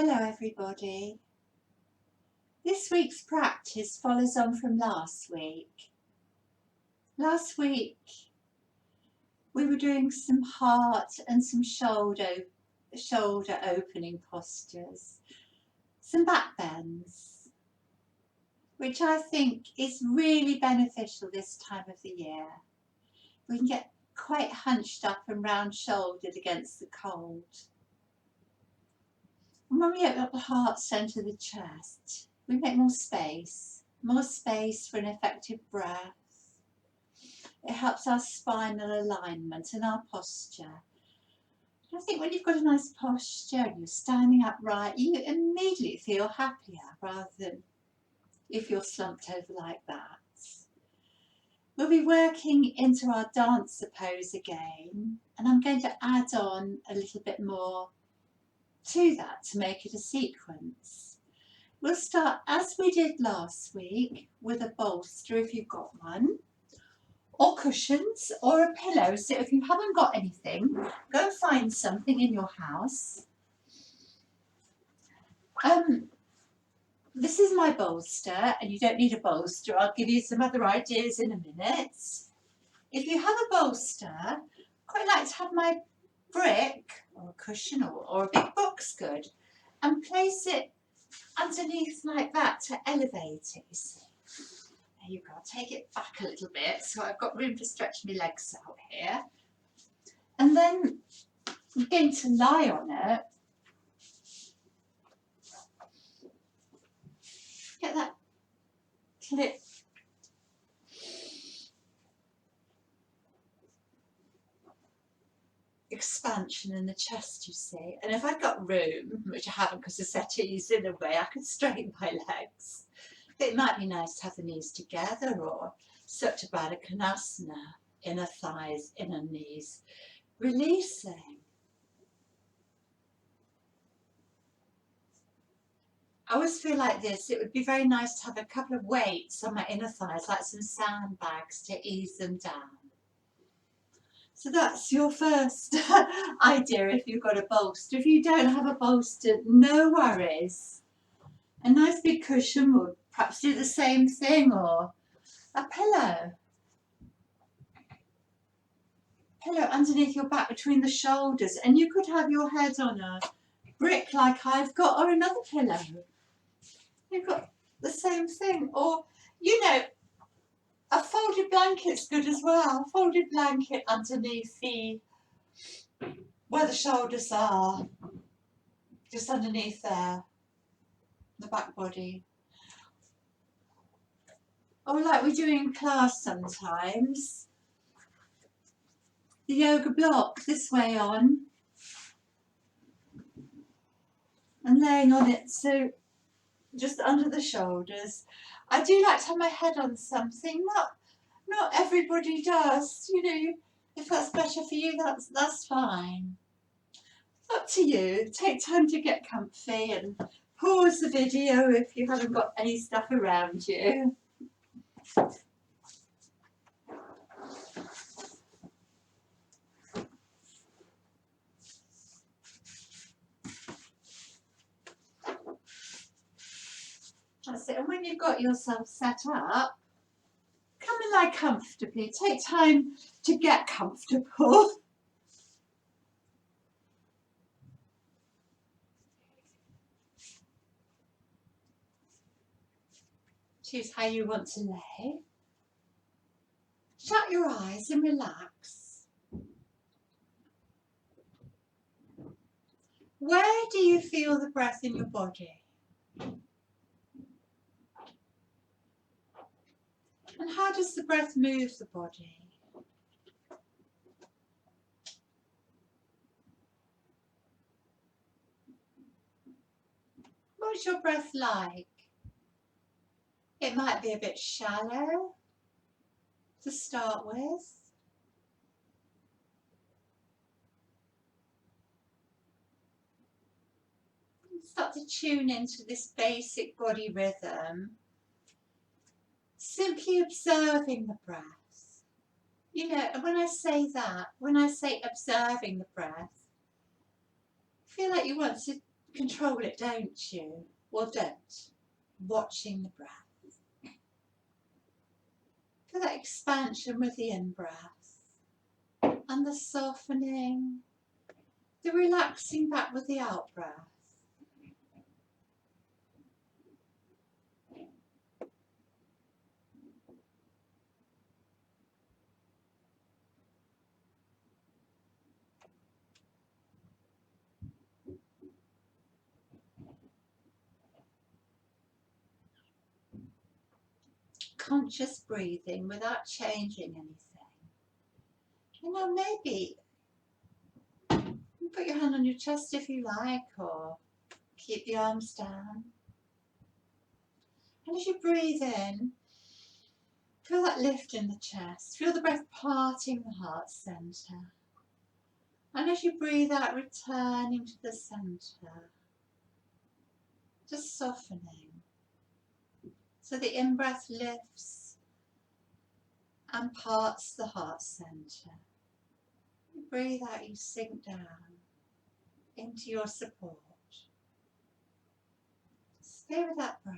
Hello everybody. This week's practice follows on from last week. Last week we were doing some heart and some shoulder opening postures, some back bends, which I think is really beneficial this time of the year. We can get quite hunched up and round shouldered against the cold. And when we open up the heart centre of the chest, we make more space for an effective breath. It helps our spinal alignment and our posture. And I think when you've got a nice posture and you're standing upright, you immediately feel happier rather than if you're slumped over like that. We'll be working into our dancer pose again, and I'm going to add on a little bit more to that to make it a sequence. We'll start as we did last week with a bolster if you've got one, or cushions or a pillow. So if you haven't got anything, go and find something in your house. This is my bolster, and you don't need a bolster. I'll give you some other ideas in a minute. If you have a bolster, I quite like to have my brick or a cushion or a big book's good, and place it underneath like that to elevate it, you see. There you go. I'll take it back a little bit so I've got room to stretch my legs out here. And then I'm going to lie on it. Get that clip expansion in the chest, you see. And if I've got room, which I haven't because the settee's in the way, I could straighten my legs. But it might be nice to have the knees together, or Supta Baddha Konasana, inner thighs, inner knees, releasing. I always feel like this, it would be very nice to have a couple of weights on my inner thighs, like some sandbags to ease them down. So that's your first idea if you've got a bolster. If you don't have a bolster, no worries. A nice big cushion would perhaps do the same thing, or a pillow. Pillow underneath your back between the shoulders, and you could have your head on a brick like I've got, or another pillow. You've got the same thing, or, you know, a folded blanket's good as well. A folded blanket underneath where the shoulders are, just underneath there, the back body. Or like we do in class sometimes, the yoga block this way on, and laying on it, so just under the shoulders. I do like to have my head on something. Not everybody does, you know. If that's better for you, that's fine. Up to you. Take time to get comfy and pause the video if you haven't got any stuff around you. That's it. And when you've got yourself set up, come and lie comfortably. Take time to get comfortable. Choose how you want to lay. Shut your eyes and relax. Where do you feel the breath in your body? And how does the breath move the body? What's your breath like? It might be a bit shallow to start with. Start to tune into this basic body rhythm. Simply observing the breath. You know, and when I say observing the breath, feel like you want to Control it, don't you? Well, don't. Watching the breath. Feel that expansion with the in-breath and the softening, the relaxing back with the out-breath. Conscious breathing without changing anything. You know, maybe put your hand on your chest if you like, or keep the arms down. And as you breathe in, feel that lift in the chest. Feel the breath parting the heart centre. And as you breathe out, returning to the centre. Just softening. So the in-breath lifts and parts the heart centre. You breathe out, you sink down into your support. Stay with that breath.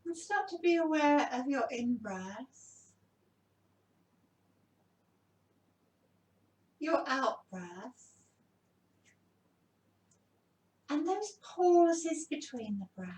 And start to be aware of your in-breath, your out-breath, and those pauses between the breath.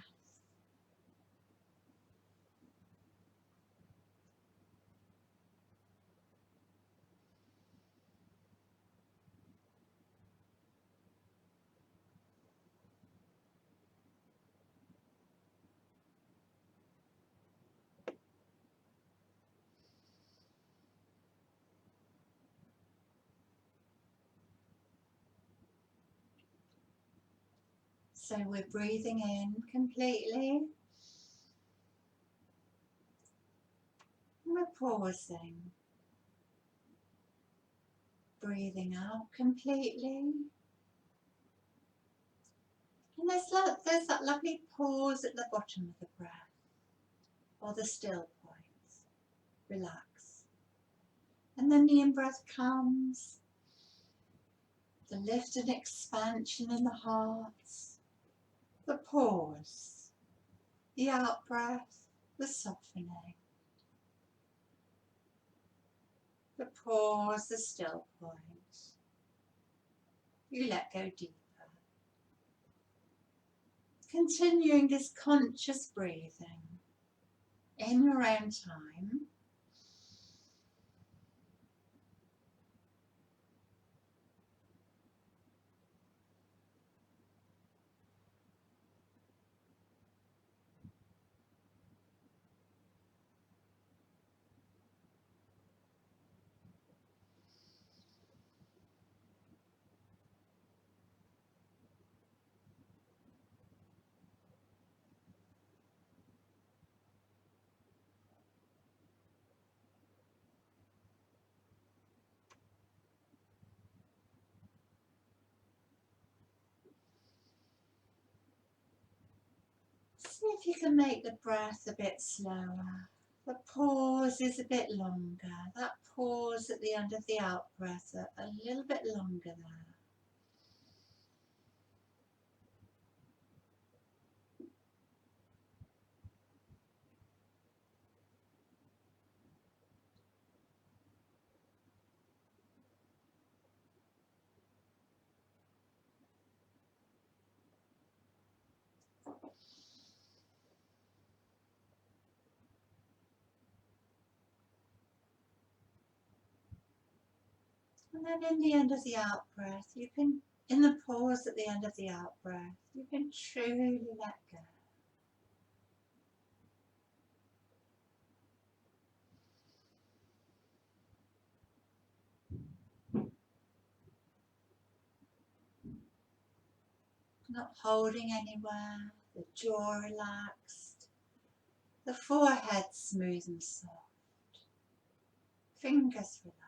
So we're breathing in completely, and we're pausing. Breathing out completely. And there's that lovely pause at the bottom of the breath, or the still point. Relax. And then the in-breath comes, the lift and expansion in the heart, the pause, the out-breath, the softening, the pause, the still point. You let go deeper. Continuing this conscious breathing in your own time. See if you can make the breath a bit slower. The pause is a bit longer. That pause at the end of the out breath a little bit longer there. And then in the end of the out breath, you can, in the pause at the end of the out breath, you can truly let go. Not holding anywhere, the jaw relaxed, the forehead smooth and soft, fingers relaxed.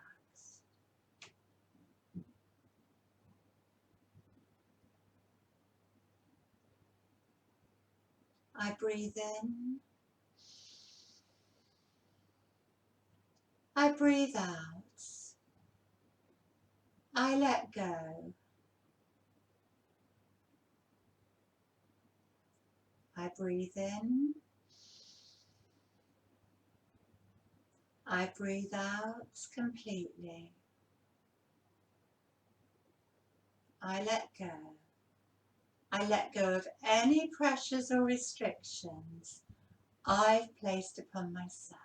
I breathe in. I breathe out. I let go. I breathe in. I breathe out completely. I let go. I let go of any pressures or restrictions I've placed upon myself.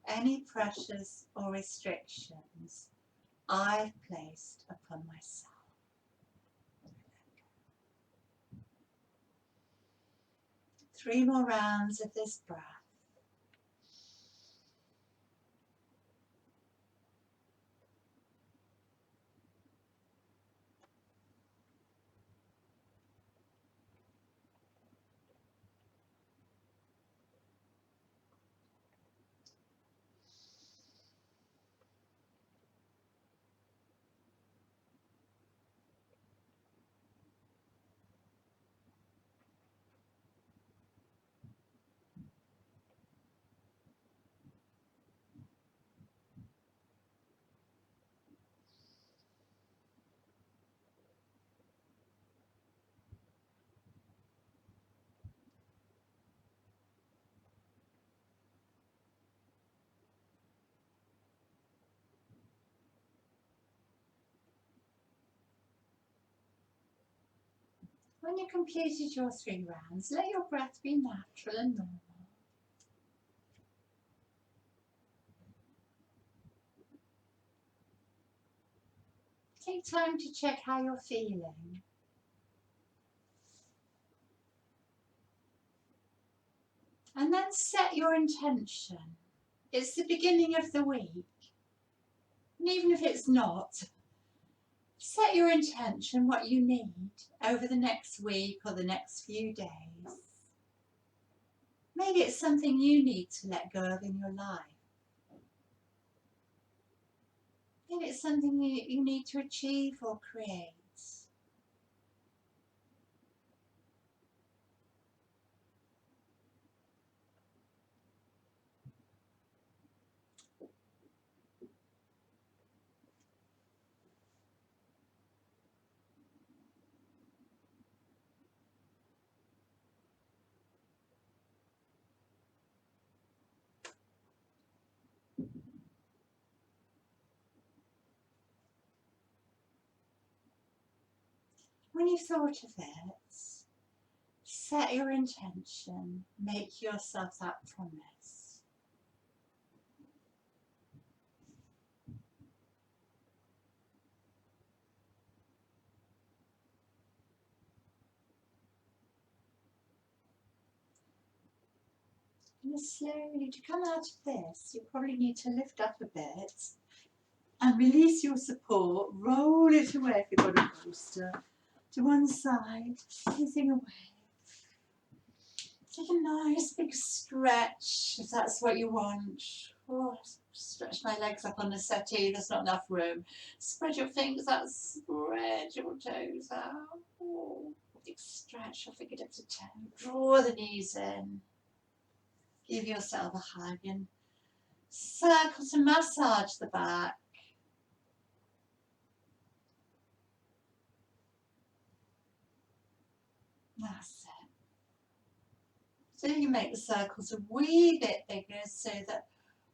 Any pressures or restrictions I've placed upon myself. 3 more rounds of this breath. When you've completed your 3 rounds, let your breath be natural and normal. Take time to check how you're feeling. And then set your intention. It's the beginning of the week. And even if it's not, set your intention, what you need over the next week or the next few days. Maybe it's something you need to let go of in your life. Maybe it's something you need to achieve or create. When you've thought of it, set your intention, make yourself that promise. And slowly, to come out of this, you probably need to lift up a bit and release your support, roll it away if you've got a bolster, to one side, easing away. Take a nice big stretch if that's what you want. Oh, stretch my legs up on the settee, there's not enough room. Spread your fingers out, spread your toes out. Oh, big stretch your fingertips to toe. Draw the knees in. Give yourself a hug and circle to massage the back. That's it. So you make the circles a wee bit bigger so that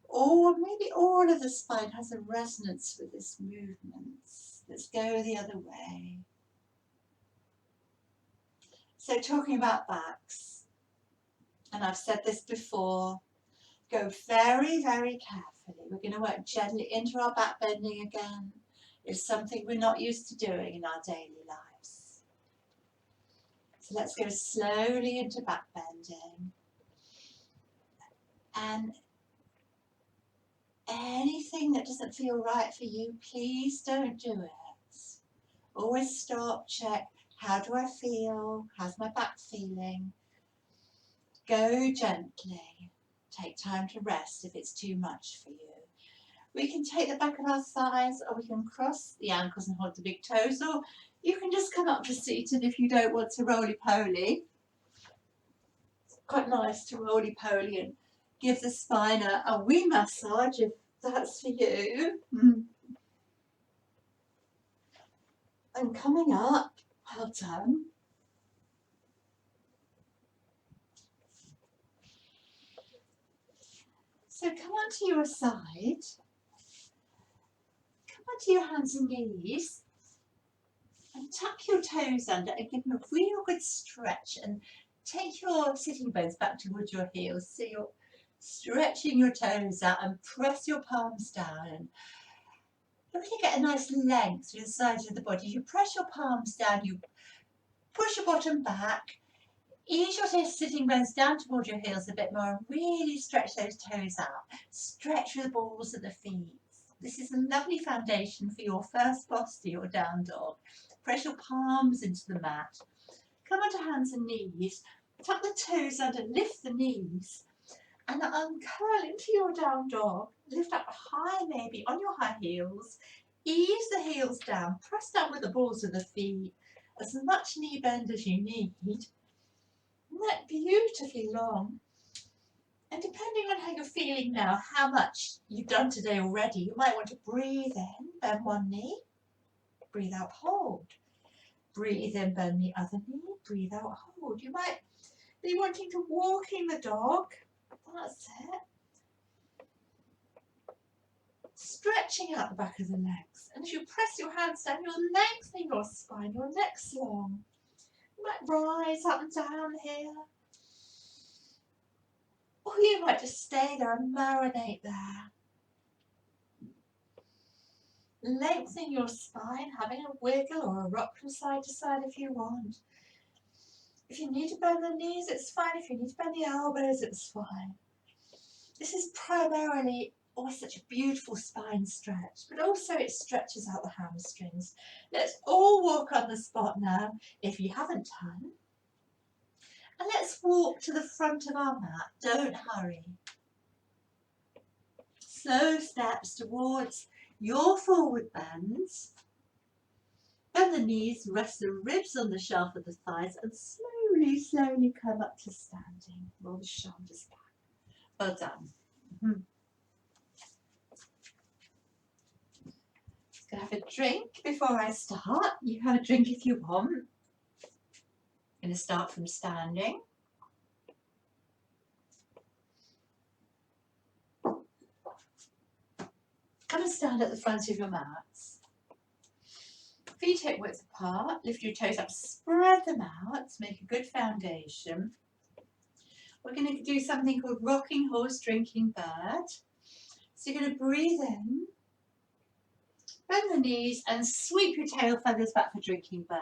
maybe all of the spine has a resonance with this movement. Let's go the other way. So talking about backs, and I've said this before, go very, very carefully. We're going to work gently into our back bending again. It's something we're not used to doing in our daily lives. So let's go slowly into back bending. And anything that doesn't feel right for you, please don't do it. Always stop, check, how do I feel? How's my back feeling? Go gently. Take time to rest if it's too much for you. We can take the back of our thighs, or we can cross the ankles and hold the big toes, or you can just come up to seated if you don't want to roly-poly. Quite nice to roly-poly and give the spine a wee massage if that's for you. And coming up, well done. So come onto your side, come onto your hands and knees and tuck your toes under and give them a real good stretch and take your sitting bones back towards your heels. So you're stretching your toes out and press your palms down and really get a nice length through the sides of the body. You press your palms down, you push your bottom back, ease your sitting bones down towards your heels a bit more and really stretch those toes out. Stretch through the balls of the feet. This is a lovely foundation for your first posture, your down dog. Press your palms into the mat. Come onto hands and knees. Tuck the toes under, lift the knees. And uncurl into your down dog. Lift up high, maybe on your high heels. Ease the heels down. Press down with the balls of the feet. As much knee bend as you need. Neck beautifully long. And depending on how you're feeling now, how much you've done today already, you might want to breathe in, bend one knee, breathe out, hold. Breathe in, bend the other knee, breathe out, hold. You might be wanting to walking the dog. That's it. Stretching out the back of the legs. And as you press your hands down, you're lengthening your spine, your neck's long. You might rise up and down here. Or you might just stay there and marinate there. Lengthening your spine, having a wiggle or a rock from side to side if you want. If you need to bend the knees, it's fine. If you need to bend the elbows, it's fine. This is primarily such a beautiful spine stretch, but also it stretches out the hamstrings. Let's all walk on the spot now, if you haven't done. And let's walk to the front of our mat. Don't hurry. Slow steps towards your forward bends. Bend the knees, rest the ribs on the shelf of the thighs and slowly come up to standing. Roll the shoulders back. Well done. Gonna have a drink before I start. You have a drink if you want. I'm going to start from standing. Come and stand at the front of your mats. Feet hip width apart. Lift your toes up, spread them out to make a good foundation. We're going to do something called rocking horse, drinking bird. So you're going to breathe in, bend the knees and sweep your tail feathers back for drinking bird.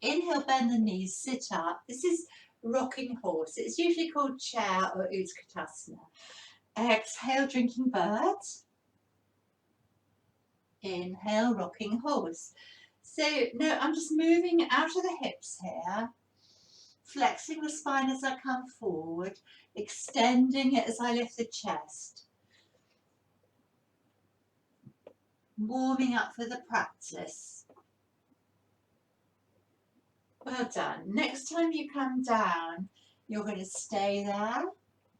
Inhale, bend the knees, sit up. This is rocking horse. It's usually called chair or Utkatasana. Exhale, drinking bird. Inhale, rocking horse. So no, I'm just moving out of the hips here, flexing the spine as I come forward, extending it as I lift the chest. Warming up for the practice. Well done. Next time you come down, you're going to stay there.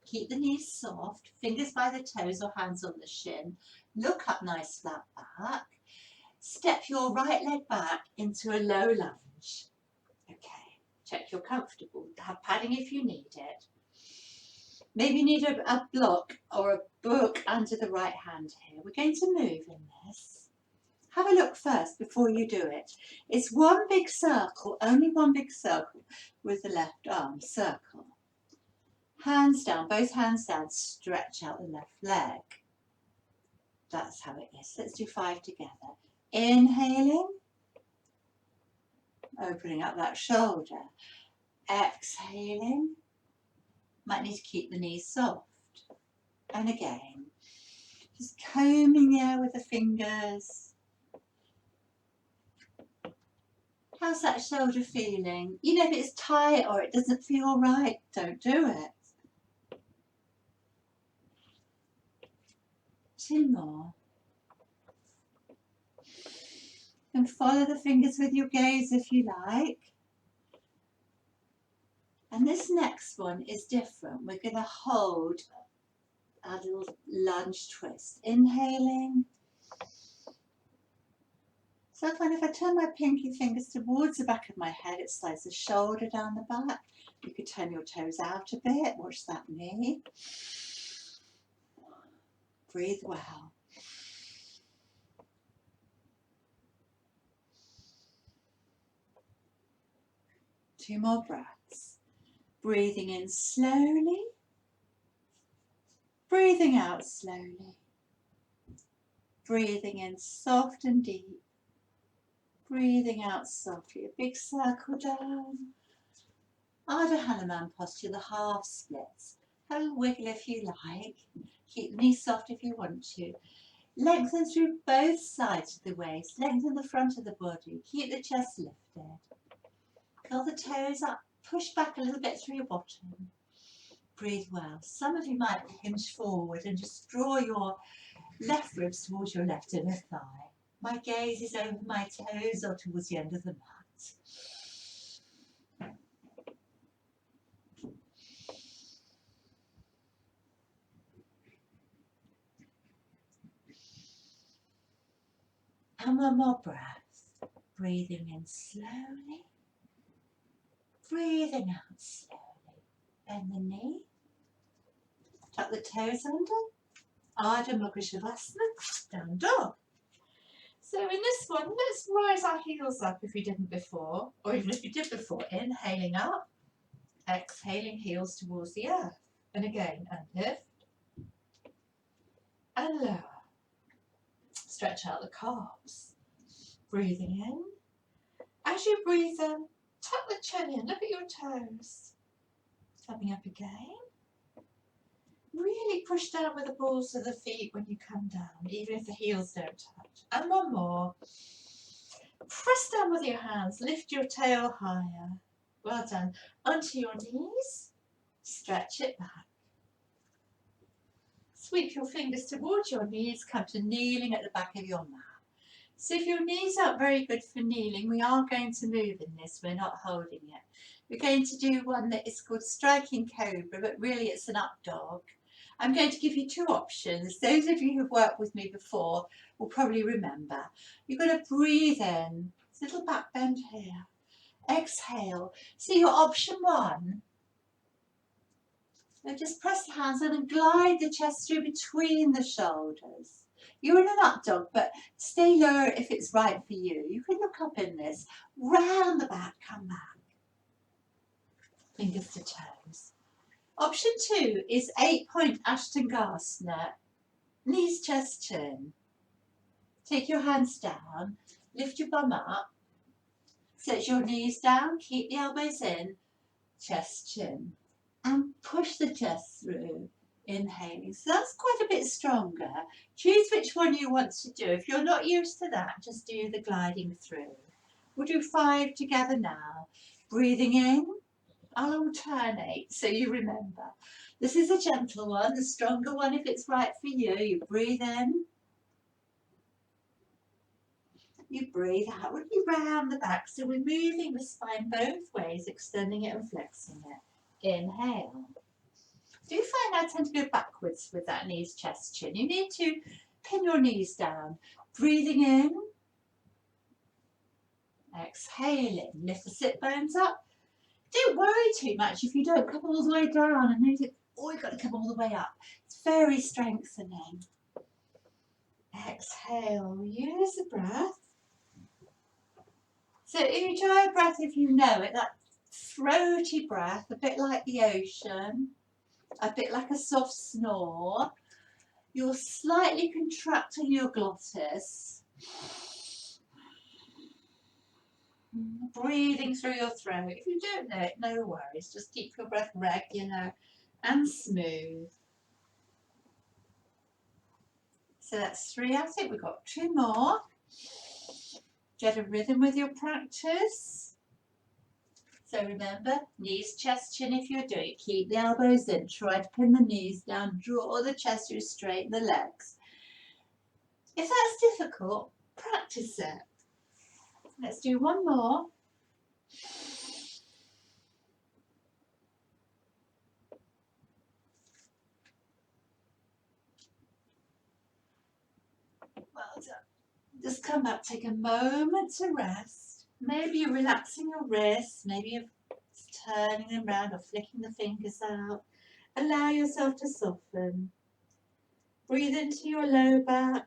Keep the knees soft, fingers by the toes or hands on the shin. Look up nice flat back. Step your right leg back into a low lunge. Okay, check you're comfortable. Have padding if you need it. Maybe you need a block or a book under the right hand here. We're going to move in this. Have a look first before you do it. It's one big circle, only one big circle with the left arm. Circle. Hands down, both hands down, stretch out the left leg. That's how it is. Let's do 5 together. Inhaling, opening up that shoulder. Exhaling, might need to keep the knees soft. And again, just combing the air with the fingers. How's that shoulder feeling? You know, if it's tight or it doesn't feel right, don't do it. 2 more. And follow the fingers with your gaze if you like. And this next one is different. We're going to hold our little lunge twist. Inhaling. So if I turn my pinky fingers towards the back of my head, it slides the shoulder down the back. You could turn your toes out a bit. Watch that knee. Breathe well. Two more breaths. Breathing in slowly. Breathing out slowly. Breathing in soft and deep. Breathing out softly. A big circle down. Ardha Hanuman posture, the half splits. Have a wiggle if you like. Keep the knees soft if you want to. Lengthen through both sides of the waist. Lengthen the front of the body. Keep the chest lifted. Curl the toes up. Push back a little bit through your bottom. Breathe well. Some of you might hinge forward and just draw your left ribs towards your left inner thigh. My gaze is over my toes or towards the end of the mat. And one more breath. Breathing in slowly. Breathing out slowly. Bend the knee. Tuck the toes under. Ardha Mukha Shavasana. Down dog. So in this one, let's rise our heels up if you didn't before, or even if you did before. Inhaling up, exhaling heels towards the earth. And again, and lift, and lower. Stretch out the calves. Breathing in. As you breathe in, tuck the chin in, look at your toes. Coming up again. Really push down with the balls of the feet when you come down, even if the heels don't touch. And one more. Press down with your hands, lift your tail higher. Well done. Onto your knees, stretch it back. Sweep your fingers towards your knees, come to kneeling at the back of your mat. So if your knees aren't very good for kneeling, we are going to move in this, we're not holding it. We're going to do one that is called striking cobra, but really it's an up dog. I'm going to give you two options. Those of you who've worked with me before will probably remember. You're going to breathe in, it's a little back bend here. Exhale. So your option one, now just press the hands in and glide the chest through between the shoulders. You're in an up dog, but stay lower if it's right for you. You can look up in this. Round the back, come back. Fingers to toes. Option two is 8-point Ashtangasana. Knees, chest, chin. Take your hands down. Lift your bum up. Set your knees down. Keep the elbows in. Chest, chin. And push the chest through. Inhaling. So that's quite a bit stronger. Choose which one you want to do. If you're not used to that, just do the gliding through. We'll do 5 together now. Breathing in. I'll alternate so you remember. This is a gentle one, the stronger one if it's right for you. You breathe in. You breathe out when you round the back. So we're moving the spine both ways, extending it and flexing it. Inhale. Do you find I tend to go backwards with that knees, chest, chin? You need to pin your knees down. Breathing in. Exhaling. Lift the sit bones up. Don't worry too much if you don't come all the way down and then you think, oh, you've got to come all the way up. It's very strengthening. Exhale, use the breath. So enjoy a breath if you know it, that throaty breath, a bit like the ocean, a bit like a soft snore. You're slightly contracting your glottis. Breathing through your throat. If you don't know it, no worries. Just keep your breath regular and smooth. So that's 3 at it. We've got 2 more. Get a rhythm with your practice. So remember, knees, chest, chin if you're doing it. Keep the elbows in. Try to pin the knees down. Draw the chest through, straighten the legs. If that's difficult, practice it. Let's do one more. Well done. Just come back, take a moment to rest. Maybe you're relaxing your wrists, maybe you're turning them around or flicking the fingers out. Allow yourself to soften. Breathe into your low back.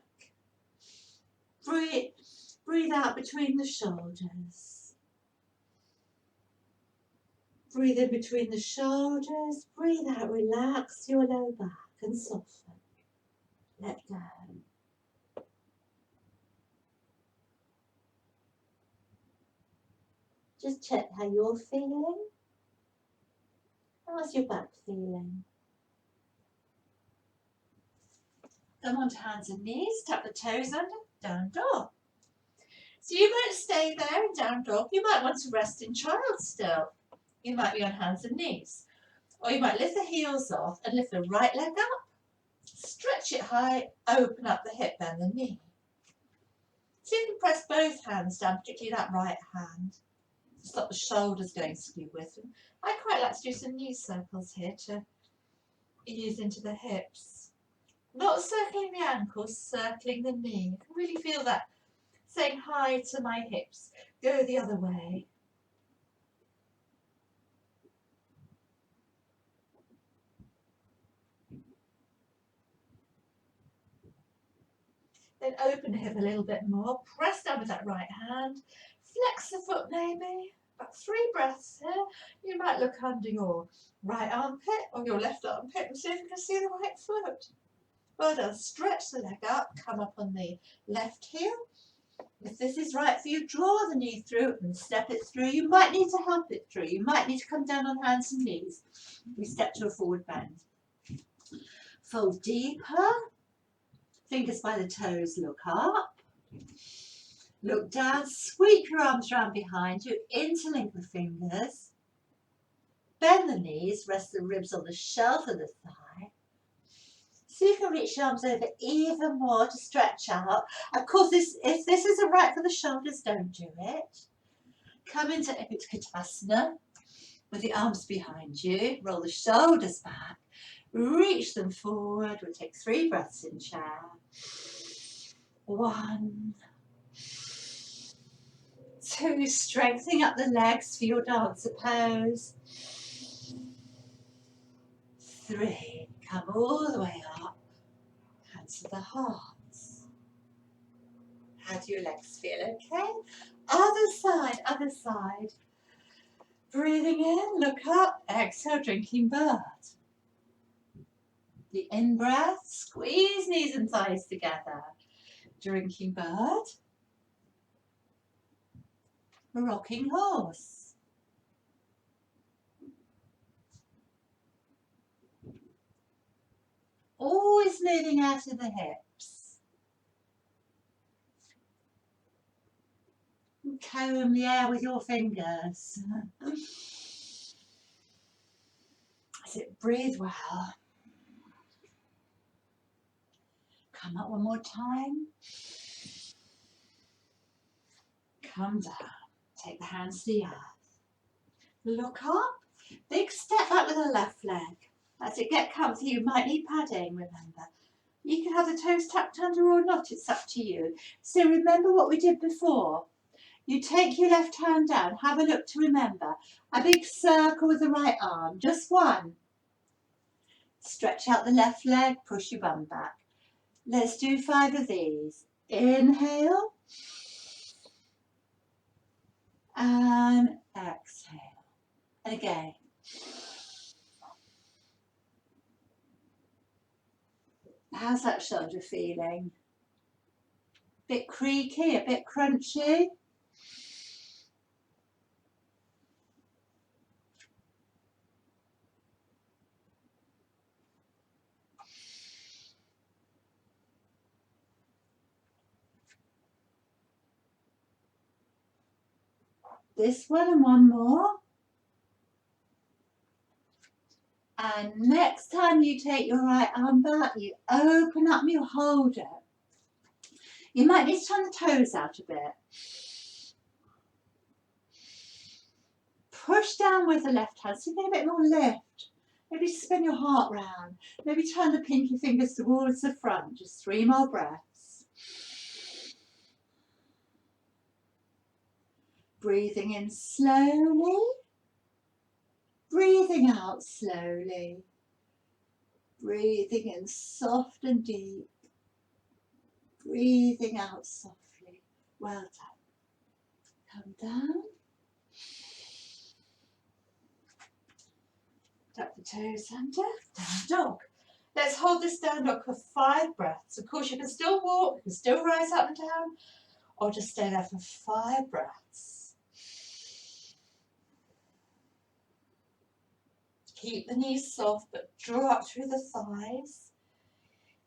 Breathe out between the shoulders. Breathe in between the shoulders. Breathe out, relax your low back and soften. Let go. Just check how you're feeling. How's your back feeling? Come on to hands and knees, tap the toes under, down dog. So you might stay there in down dog. You might want to rest in child still. You might be on hands and knees. Or you might lift the heels off and lift the right leg up. Stretch it high, open up the hip, bend the knee. So you can press both hands down, particularly that right hand. Stop the shoulders going skew with them. I quite like to do some knee circles here to ease into the hips. Not circling the ankles, circling the knee. I can really feel that. Saying hi to my hips. Go the other way. Then open the hip a little bit more. Press down with that right hand. Flex the foot maybe. About 3 breaths here. You might look under your right armpit or your left armpit and see if you can see the right foot. Well done. Stretch the leg up. Come up on the left heel. If this is right for you, draw the knee through and step it through. You might need to help it through. You might need to come down on hands and knees. We step to a forward bend. Fold deeper. Fingers by the toes, look up. Look down, sweep your arms around behind you, interlink the fingers. Bend the knees, rest the ribs on the shelf of the thigh. So you can reach your arms over even more to stretch out. Of course, if this isn't right for the shoulders, don't do it. Come into Natarajasana with the arms behind you. Roll the shoulders back. Reach them forward. We'll take 3 breaths in chair. 1, 2, strengthening up the legs for your dancer pose. 3, come all the way up. Hands to the heart. How do your legs feel? Okay. Other side, other side. Breathing in, look up, exhale, drinking bird. The in-breath, squeeze knees and thighs together. Drinking bird. Rocking horse. Always moving out of the hips. Comb the air with your fingers. As it breathe well. Come up one more time. Come down. Take the hands to the earth. Look up. Big step back with the left leg. As it get comfy, you might need padding, remember. You can have the toes tucked under or not, it's up to you. So remember what we did before. You take your left hand down, have a look to remember. A big circle with the right arm, just one. Stretch out the left leg, push your bum back. Let's do 5 of these. Inhale. And exhale. And again. How's that shoulder feeling? Bit creaky, a bit crunchy? This one and one more. And next time you take your right arm back, you open up, you hold it. You might need to turn the toes out a bit. Push down with the left hand, so you get a bit more lift. Maybe spin your heart round. Maybe turn the pinky fingers towards the front. Just 3 more breaths. Breathing in slowly. Breathing out slowly. Breathing in soft and deep. Breathing out softly. Well done. Come down. Tuck the toes under. Down dog. Let's hold this down dog for 5 breaths. Of course, you can still walk, you can still rise up and down, or just stay there for 5 breaths. Keep the knees soft, but draw up through the thighs.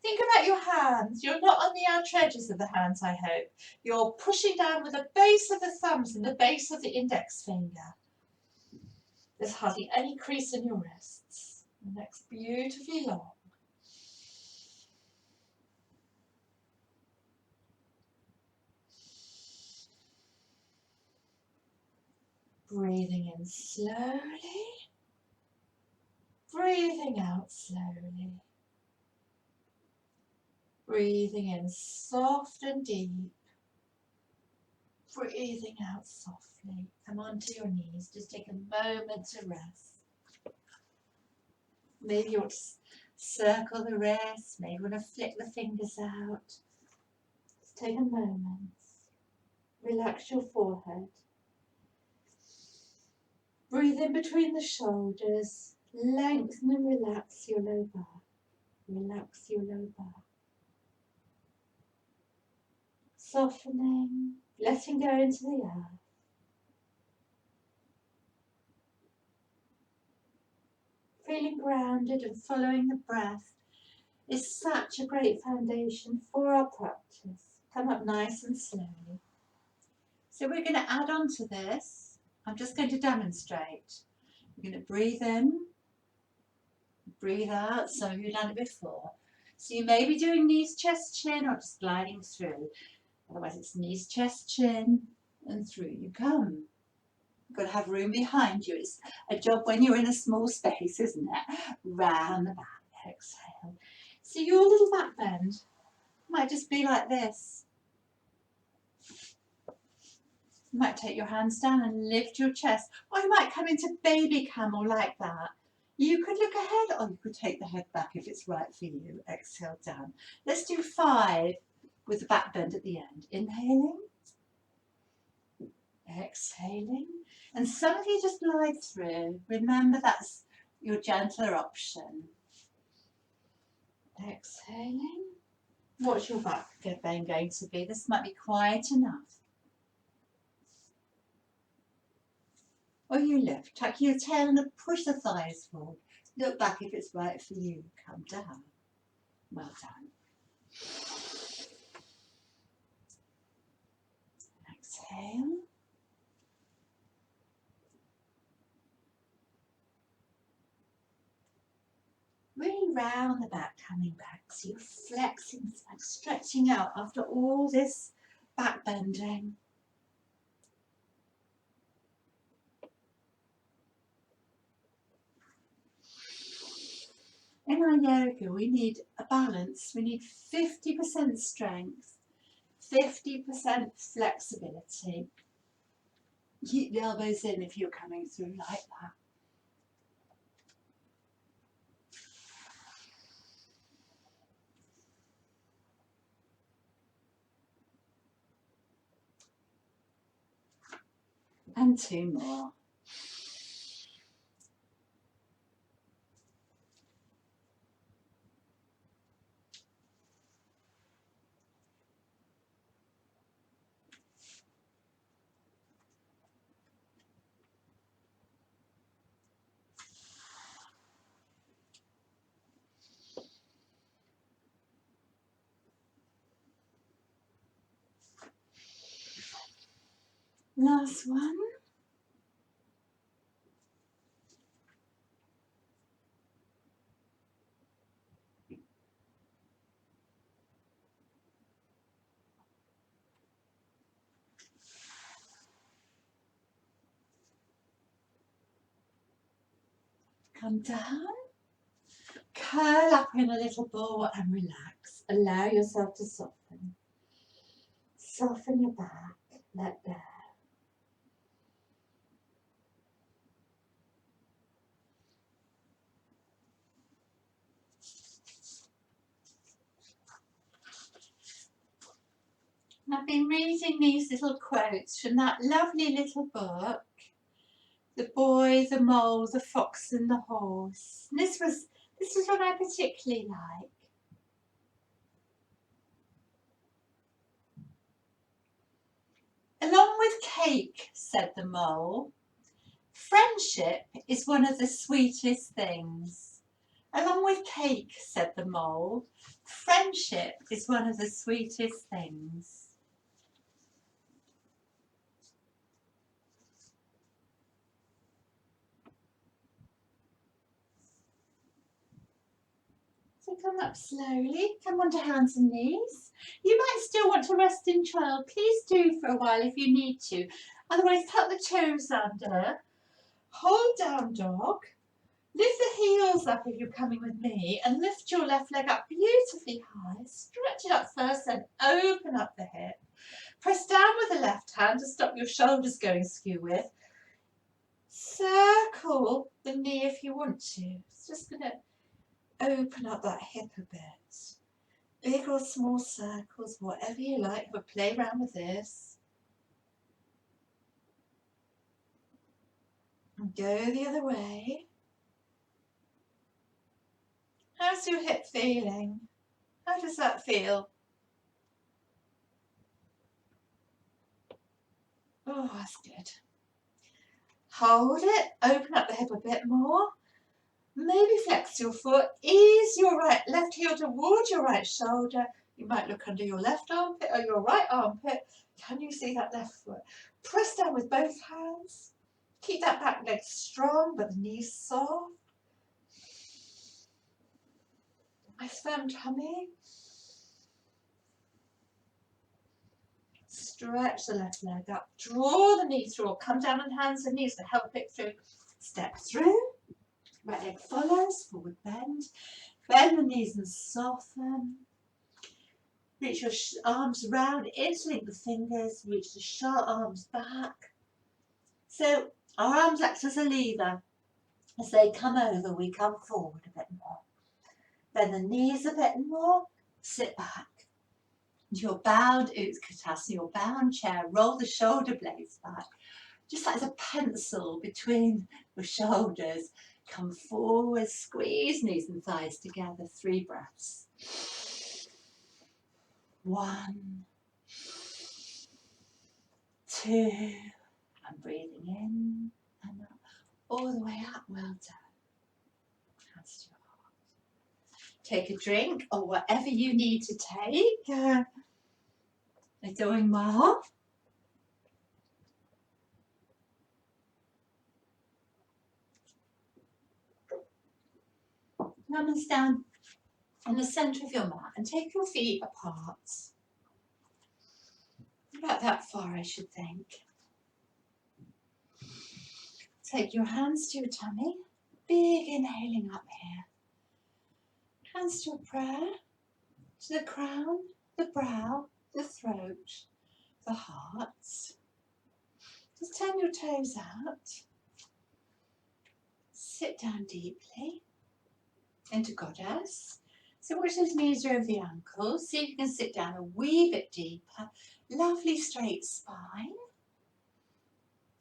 Think about your hands. You're not on the outer edges of the hands, I hope. You're pushing down with the base of the thumbs and the base of the index finger. There's hardly any crease in your wrists. The neck's beautifully long. Breathing in slowly. Breathing out slowly. Breathing in soft and deep. Breathing out softly. Come onto your knees. Just take a moment to rest. Maybe you want to circle the wrists. Maybe you want to flick the fingers out. Just take a moment. Relax your forehead. Breathe in between the shoulders. Lengthen and relax your low back. Relax your low back. Softening, letting go into the earth. Feeling grounded and following the breath is such a great foundation for our practice. Come up nice and slowly. So we're going to add on to this. I'm just going to demonstrate. We're going to breathe in, breathe out. Some of you have done it before. So you may be doing knees, chest, chin, or just gliding through. Otherwise it's knees, chest, chin, and through you come. You've got to have room behind you. It's a job when you're in a small space, isn't it? Round the back, exhale. So your little back bend might just be like this. You might take your hands down and lift your chest, or you might come into baby camel like that. You could look ahead, or you could take the head back if it's right for you. Exhale down. Let's do 5 with the back bend at the end. Inhaling, exhaling, and some of you just glide through. Remember, that's your gentler option. Exhaling. What's your back bend going to be? This might be quiet enough. Or you lift, tuck your tail and push the thighs forward. Look back if it's right for you. Come down. Well done. Exhale. Really round the back, coming back. So you're flexing, stretching out after all this back bending. In our yoga, we need a balance. We need 50% strength, 50% flexibility. Keep the elbows in if you're coming through like that. And 2 more. Last one. Come down. Curl up in a little ball and relax. Allow yourself to soften. Soften your back. Let go. I've been reading these little quotes from that lovely little book, The Boy, the Mole, the Fox and the Horse. And this was what I particularly like. Along with cake, said the mole, friendship is one of the sweetest things. Along with cake, said the mole, friendship is one of the sweetest things. So come up slowly, come onto hands and knees. You might still want to rest in child. Please do for a while if you need to. Otherwise, tuck the toes under. Hold down dog. Lift the heels up if you're coming with me and lift your left leg up beautifully high. Stretch it up first and open up the hip. Press down with the left hand to stop your shoulders going skew with. Circle the knee if you want to. It's just going to open up that hip a bit. Big or small circles, whatever you like. Have a play around with this. And go the other way. How's your hip feeling? How does that feel? Oh, that's good. Hold it, open up the hip a bit more. Maybe flex your foot, ease your left heel towards your right shoulder. You might look under your left armpit or your right armpit. Can you see that left foot? Press down with both hands. Keep that back leg strong, but the knees soft. Nice firm tummy. Stretch the left leg up. Draw the knees through or come down on hands and knees to help it through. Step through. Right leg follows, forward bend. Bend the knees and soften. Reach your arms round, interlink the fingers, reach the short arms back. So our arms act as a lever. As they come over, we come forward a bit more. Bend the knees a bit more, sit back. Your bound Utkatasana, your bound chair, roll the shoulder blades back. Just like a pencil between the shoulders. Come forward, squeeze knees and thighs together. 3 breaths. 1, 2, and breathing in and up, all the way up. Well done. Hands to your heart. Take a drink or whatever you need to take. You're doing well. Hands down in the centre of your mat and take your feet apart. About that far, I should think. Take your hands to your tummy. Big inhaling up here. Hands to a prayer. To the crown, the brow, the throat, the heart. Just turn your toes out. Sit down deeply into Goddess. So watch those knees over the ankles. See if you can sit down a wee bit deeper. Lovely straight spine.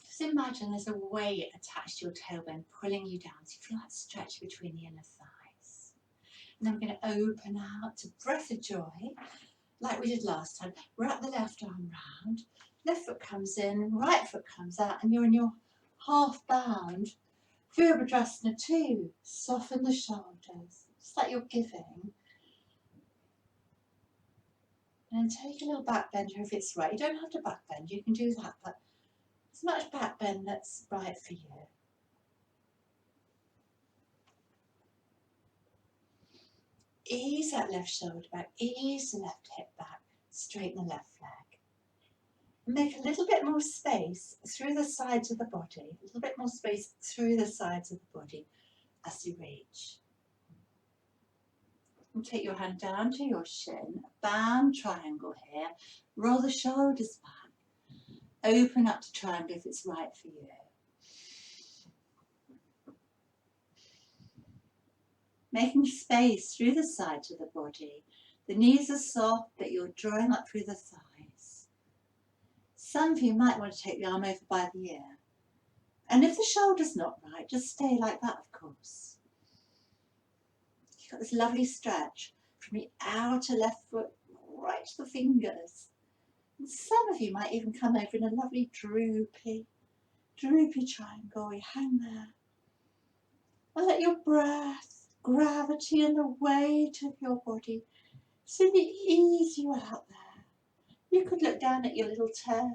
Just imagine there's a weight attached to your tailbone pulling you down. So you feel that stretch between the inner thighs. And then we're going to open out to breath of joy, like we did last time. Wrap the left arm round. Left foot comes in, right foot comes out, and you're in your half bound Virabhadrasana 2. Soften the shoulders, just like you're giving. And take a little back bend here if it's right. You don't have to back bend, you can do that, but as much back bend that's right for you. Ease that left shoulder back, ease the left hip back, straighten the left leg. Make a little bit more space through the sides of the body, a little bit more space through the sides of the body as you reach. And take your hand down to your shin, a bound triangle here, roll the shoulders back, open up to triangle if it's right for you. Making space through the sides of the body. The knees are soft, but you're drawing up through the thighs. Some of you might want to take the arm over by the ear. And if the shoulder's not right, just stay like that, of course. You've got this lovely stretch from the outer left foot right to the fingers. And some of you might even come over in a lovely droopy triangle. You hang there. And let your breath, gravity and the weight of your body simply ease you out there. You could look down at your little toe.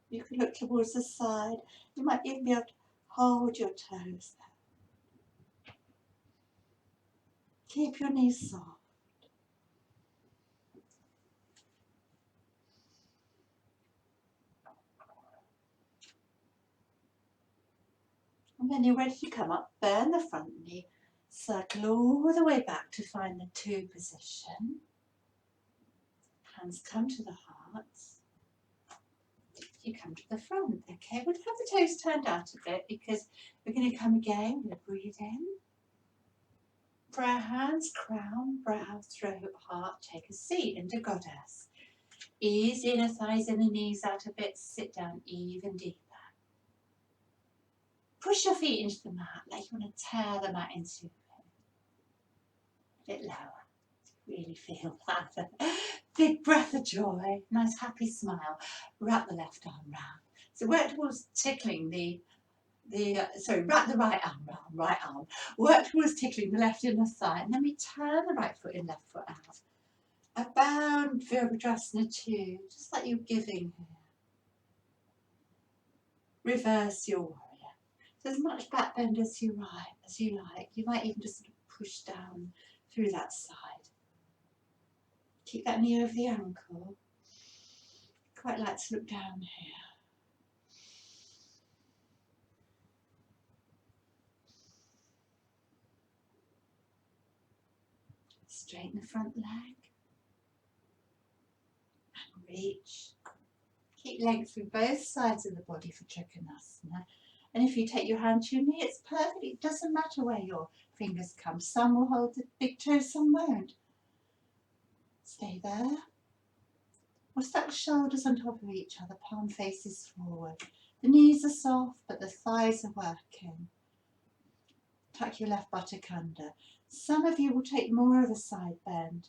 You could look towards the side. You might even be able to hold your toes there. Keep your knees soft. And when you're ready to come up, bend the front knee, circle all the way back to find the 2 position. Hands come to the heart. You come to the front. Okay, we'll have the toes turned out a bit because we're going to come again. We're going to breathe in. For our hands, crown, brow, throat, heart, take a seat into goddess. Ease the inner thighs and the knees out a bit. Sit down even deeper. Push your feet into the mat like you want to tear the mat into you. A bit lower. Really feel that. Big breath of joy. Nice happy smile. Wrap the left arm round. So work towards tickling wrap the right arm round, right arm. Work towards tickling the left inner thigh, and then we turn the right foot and left foot out. A bound Virabhadrasana 2, just like you're giving here. Reverse your warrior. So as much back bend as you like. You might even just sort of push down through that side. Keep that knee over the ankle. Quite like to look down here. Straighten the front leg. And reach. Keep length through both sides of the body for Trikonasana. And if you take your hand to your knee, it's perfect. It doesn't matter where your fingers come. Some will hold the big toes, some won't. Stay there. We'll stack shoulders on top of each other, palm faces forward. The knees are soft, but the thighs are working. Tuck your left buttock under. Some of you will take more of a side bend.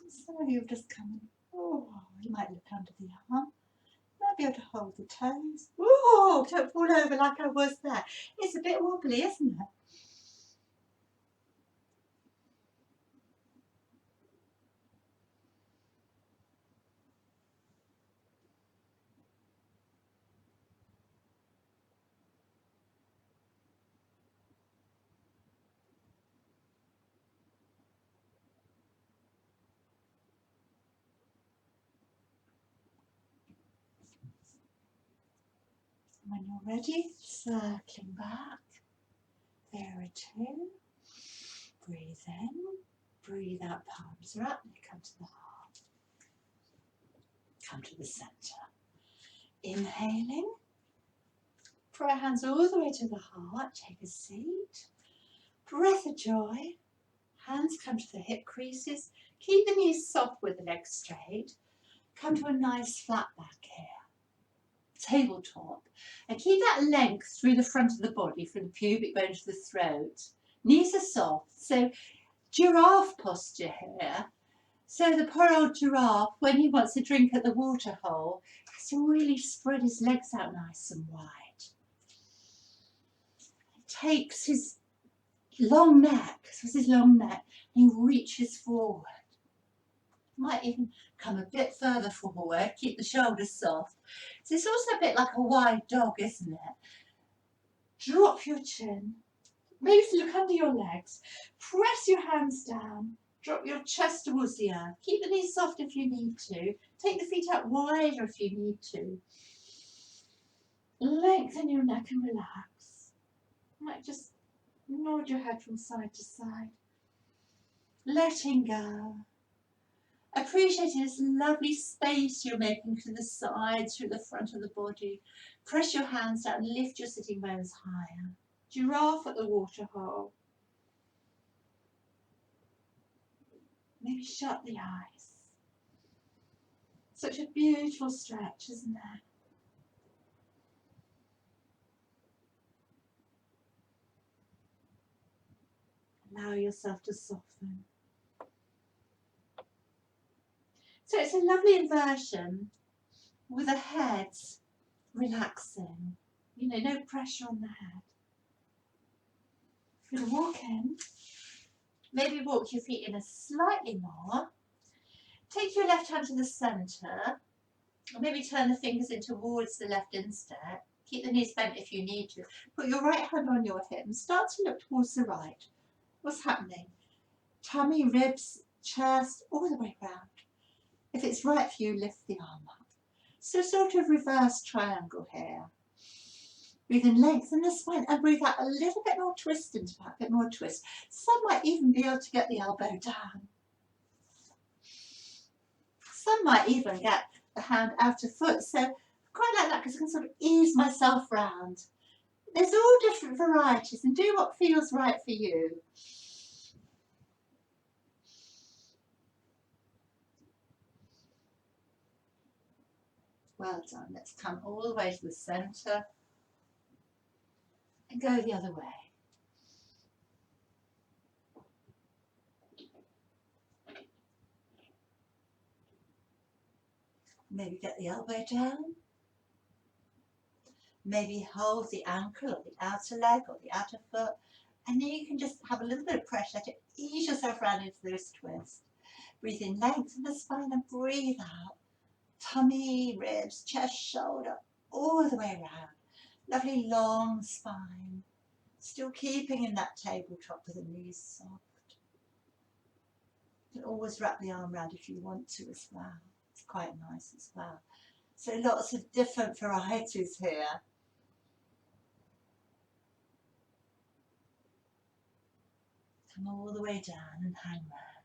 Some of you have just come in. You might look under the arm. You might be able to hold the toes. Don't fall over like I was there. It's a bit wobbly, isn't it? When you're ready, circling back. There are 2. Breathe in, breathe out, palms are up, and come to the heart. Come to the centre. Inhaling. Draw our hands all the way to the heart, take a seat. Breath of joy. Hands come to the hip creases. Keep the knees soft with the legs straight. Come to a nice flat back here. Tabletop. And keep that length through the front of the body, from the pubic bone to the throat. Knees are soft. So giraffe posture here. So the poor old giraffe, when he wants a drink at the water hole, has to really spread his legs out nice and wide. He takes his long neck, and he reaches forward. Might even come a bit further forward, keep the shoulders soft. So it's also a bit like a wide dog, isn't it? Drop your chin, maybe look under your legs, press your hands down, drop your chest towards the earth. Keep the knees soft if you need to. Take the feet out wider if you need to. Lengthen your neck and relax. You might just nod your head from side to side. Letting go. Appreciating this lovely space you're making through the sides, through the front of the body. Press your hands down, lift your sitting bones higher. Giraffe at the waterhole. Maybe shut the eyes. Such a beautiful stretch, isn't it? Allow yourself to soften. So it's a lovely inversion with the head relaxing. You know, no pressure on the head. You're going to walk in. Maybe walk your feet in a slightly more. Take your left hand to the centre. Or maybe turn the fingers in towards the left instep. Keep the knees bent if you need to. Put your right hand on your hip and start to look towards the right. What's happening? Tummy, ribs, chest, all the way round. If it's right for you, lift the arm up. So sort of reverse triangle here. Breathe in, lengthen the spine and breathe out a little bit more twist into that, a bit more twist. Some might even be able to get the elbow down. Some might even get the hand out of foot. So I quite like that because I can sort of ease myself round. There's all different varieties and do what feels right for you. Well done. Let's come all the way to the centre and go the other way. Maybe get the elbow down. Maybe hold the ankle or the outer leg or the outer foot. And then you can just have a little bit of pressure to ease yourself around into this twist. Breathe in, lengthen the spine and breathe out. Tummy, ribs, chest, shoulder, all the way around. Lovely long spine. Still keeping in that tabletop with the knees soft. You can always wrap the arm around if you want to as well. It's quite nice as well. So lots of different varieties here. Come all the way down and hang there.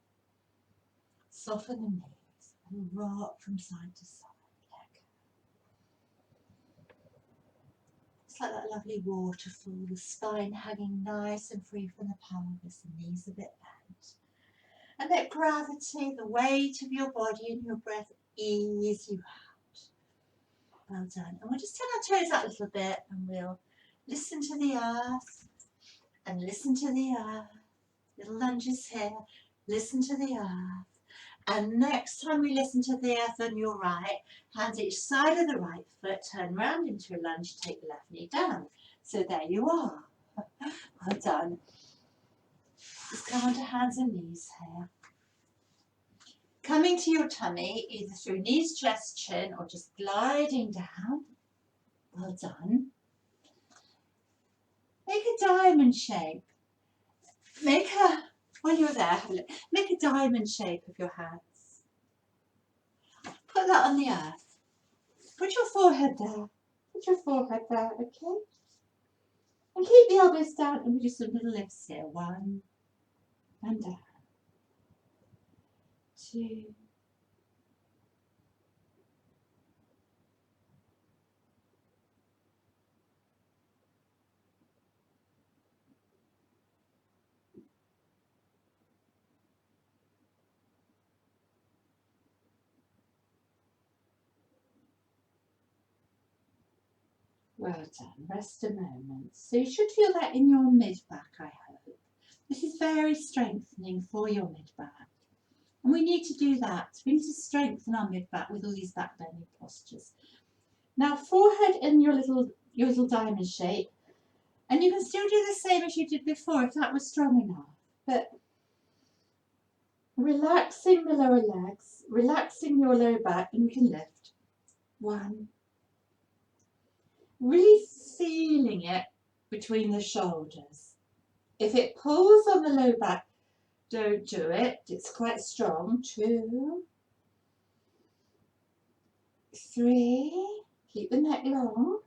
Soften the knees and rock from side to side. It's like that lovely waterfall, the spine hanging nice and free from the pelvis, the knees a bit bent. And let gravity, the weight of your body and your breath ease you out. Well done. And we'll just turn our toes out a little bit and we'll listen to the earth and listen to the earth. Little lunges here. Listen to the earth. And next time we listen to the earth on your right, hands each side of the right foot, turn round into a lunge, take the left knee down. So there you are. Well done. Just come onto hands and knees here. Coming to your tummy, either through knees, chest, chin, or just gliding down. Well done. Make a diamond shape. While you're there, have a look. Make a diamond shape of your hands. Put that on the earth. Put your forehead there. Put your forehead there, okay? And keep the elbows down and we do some little lifts here. 1 and down. 2. Well done. Rest a moment. So you should feel that in your mid-back, I hope. This is very strengthening for your mid-back. And we need to do that. We need to strengthen our mid-back with all these back bending postures. Now, forehead in your little diamond shape. And you can still do the same as you did before if that was strong enough. But relaxing the lower legs, relaxing your lower back, and you can lift. 1. Really feeling it between the shoulders. If it pulls on the low back, don't do it. It's quite strong. 2, 3. Keep the neck long.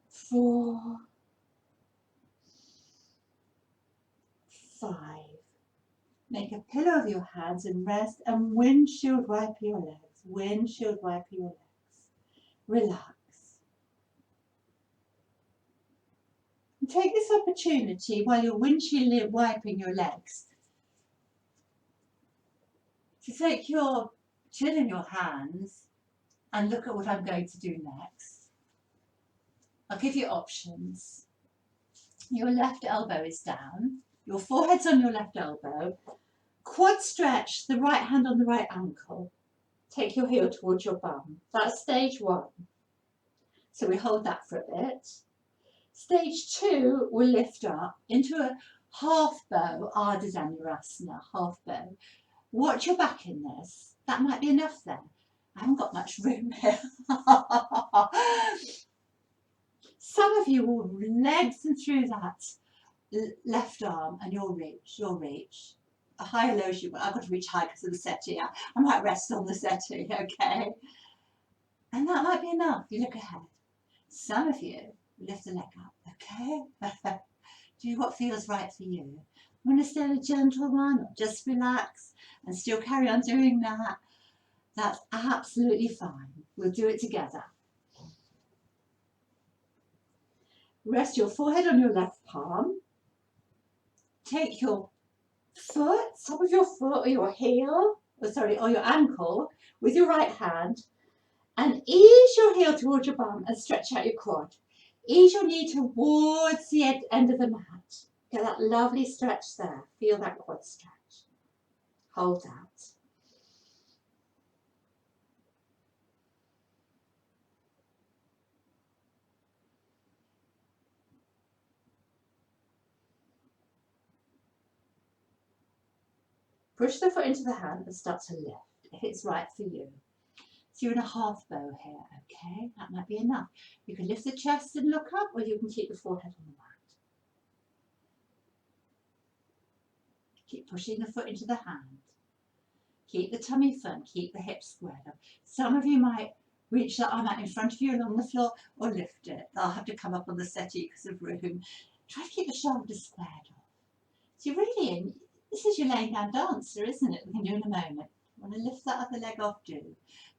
4, 5. Make a pillow of your hands and rest and windshield wipe your legs. Windshield wipe your legs. Relax. Take this opportunity while you're windshield wiping your legs to take your chin in your hands and look at what I'm going to do next. I'll give you options. Your left elbow is down, your forehead's on your left elbow, quad stretch, the right hand on the right ankle. Take your heel towards your bum. That's stage 1. So we hold that for a bit. Stage 2, we'll lift up into a half bow, Ardha Dhanurasana, half bow. Watch your back in this. That might be enough then. I haven't got much room here. Some of you will lengthen through that left arm and you'll reach. A high or low as you want. I've got to reach high because of the settee. I might rest on the settee, okay? And that might be enough. You look ahead. Some of you lift the leg up, okay? Do what feels right for you. I'm going to stay a gentle one, or just relax and still carry on doing that. That's absolutely fine. We'll do it together. Rest your forehead on your left palm. Take your foot, top of your foot or your heel, or your ankle with your right hand and ease your heel towards your bum and stretch out your quad. Ease your knee towards the end of the mat. Get that lovely stretch there. Feel that quad stretch. Hold that. Push the foot into the hand and start to lift if it's right for you. So you're in a half bow here, okay? That might be enough. You can lift the chest and look up, or you can keep the forehead on the mat. Keep pushing the foot into the hand. Keep the tummy firm, keep the hips squared up. Some of you might reach that arm out in front of you along the floor or lift it. I'll have to come up on the settee because of room. Try to keep the shoulders squared off. So you're really in, this is your laying down dancer, isn't it? We can do in a moment. Want to lift that other leg off, do.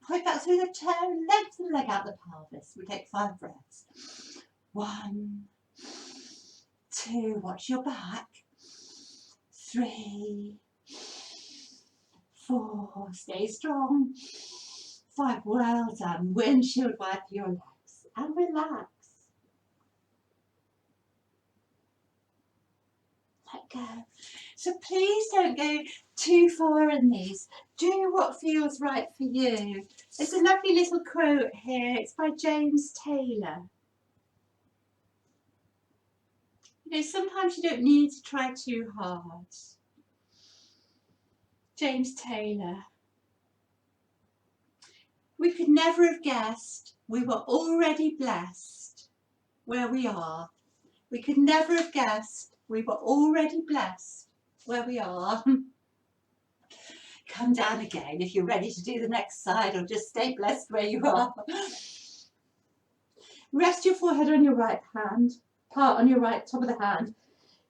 Point back through the toe, lengthen the leg out the pelvis. We take 5 breaths. 1, 2, watch your back. 3, 4, stay strong. 5, well done. Windshield wipe your legs and relax. Let go. So please don't go too far in these. Do what feels right for you. There's a lovely little quote here. It's by James Taylor. You know, sometimes you don't need to try too hard. James Taylor. We could never have guessed we were already blessed where we are. We could never have guessed we were already blessed where we are. Come down again if you're ready to do the next side, or just stay blessed where you are. Rest your forehead on your right hand, part on your right top of the hand.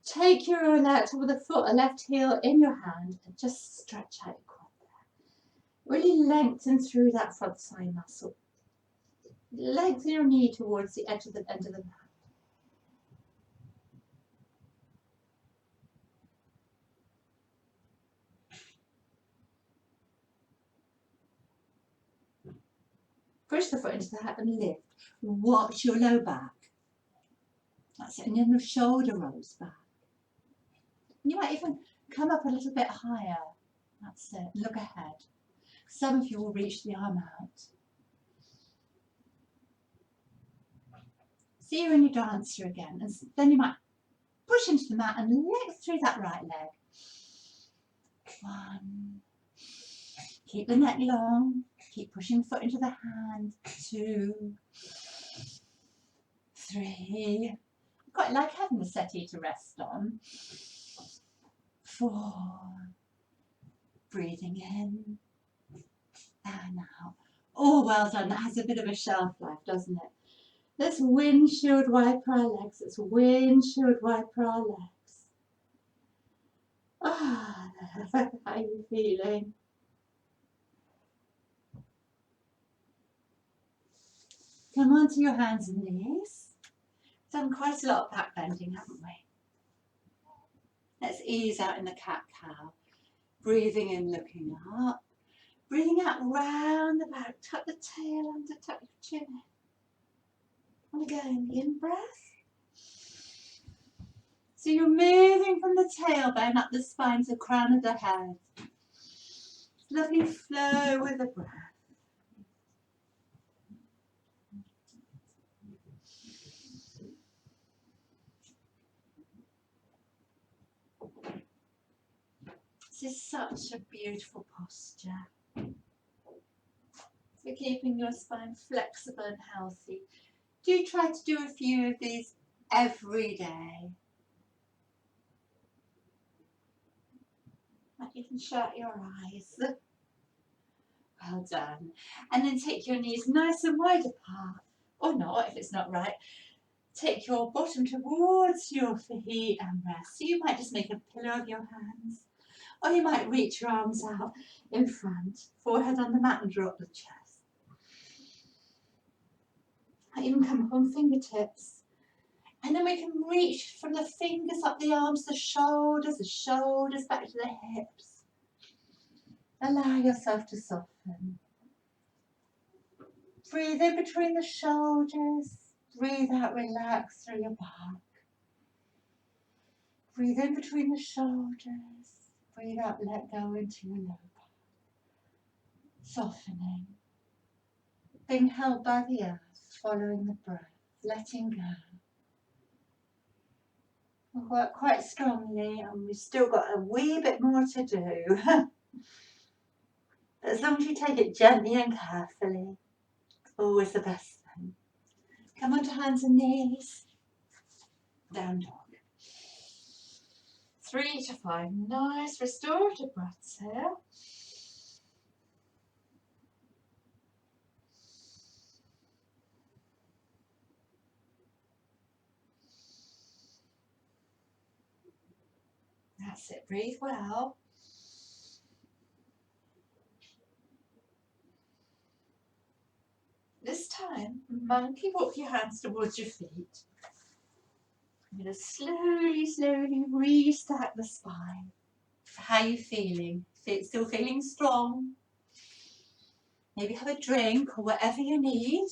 Take your top of the foot, a left heel in your hand, and just stretch out your quad there. Really lengthen through that front thigh muscle. Lengthen your knee towards the edge of the mat. Push the foot into the hat and lift. Watch your low back. That's it. And then the shoulder rolls back. You might even come up a little bit higher. That's it. Look ahead. Some of you will reach the arm out. See you're in your dancer again. And then you might push into the mat and lift through that right leg. 1. Keep the neck long. Keep pushing the foot into the hand. 2, 3. I quite like having the settee to rest on. 4. Breathing in and out. Oh, well done. That has a bit of a shelf life, doesn't it? Let's windshield wiper our legs. Let's windshield wiper our legs. Ah, how are you feeling? Come onto your hands and knees. done quite a lot of back bending, haven't we? Let's ease out in the cat-cow. Breathing in, looking up. Breathing out round the back. Tuck the tail under, tuck your chin in. And again, in-breath. So you're moving from the tailbone up the spine to the crown of the head. Lovely flow with the breath. This is such a beautiful posture. So keeping your spine flexible and healthy. Do try to do a few of these every day. You can shut your eyes. Well done. And then take your knees nice and wide apart. Or not, if it's not right. Take your bottom towards your feet and rest. So you might just make a pillow of your hands. Or you might reach your arms out in front. Forehead on the mat and drop the chest. Might even come up on fingertips. And then we can reach from the fingers up the arms, the shoulders back to the hips. Allow yourself to soften. Breathe in between the shoulders. Breathe out, relax through your back. Breathe in between the shoulders. Breathe out, let go into your lower back. Softening. Being held by the earth, following the breath, letting go. We'll work quite strongly and we've still got a wee bit more to do. But as long as you take it gently and carefully, it's always the best thing. Come onto hands and knees. Down dog. 3 to 5 nice restorative breaths here. That's it, breathe well. This time, monkey walk your hands towards your feet. I'm going to slowly restack the spine. How are you feeling? Still feeling strong? Maybe have a drink or whatever you need.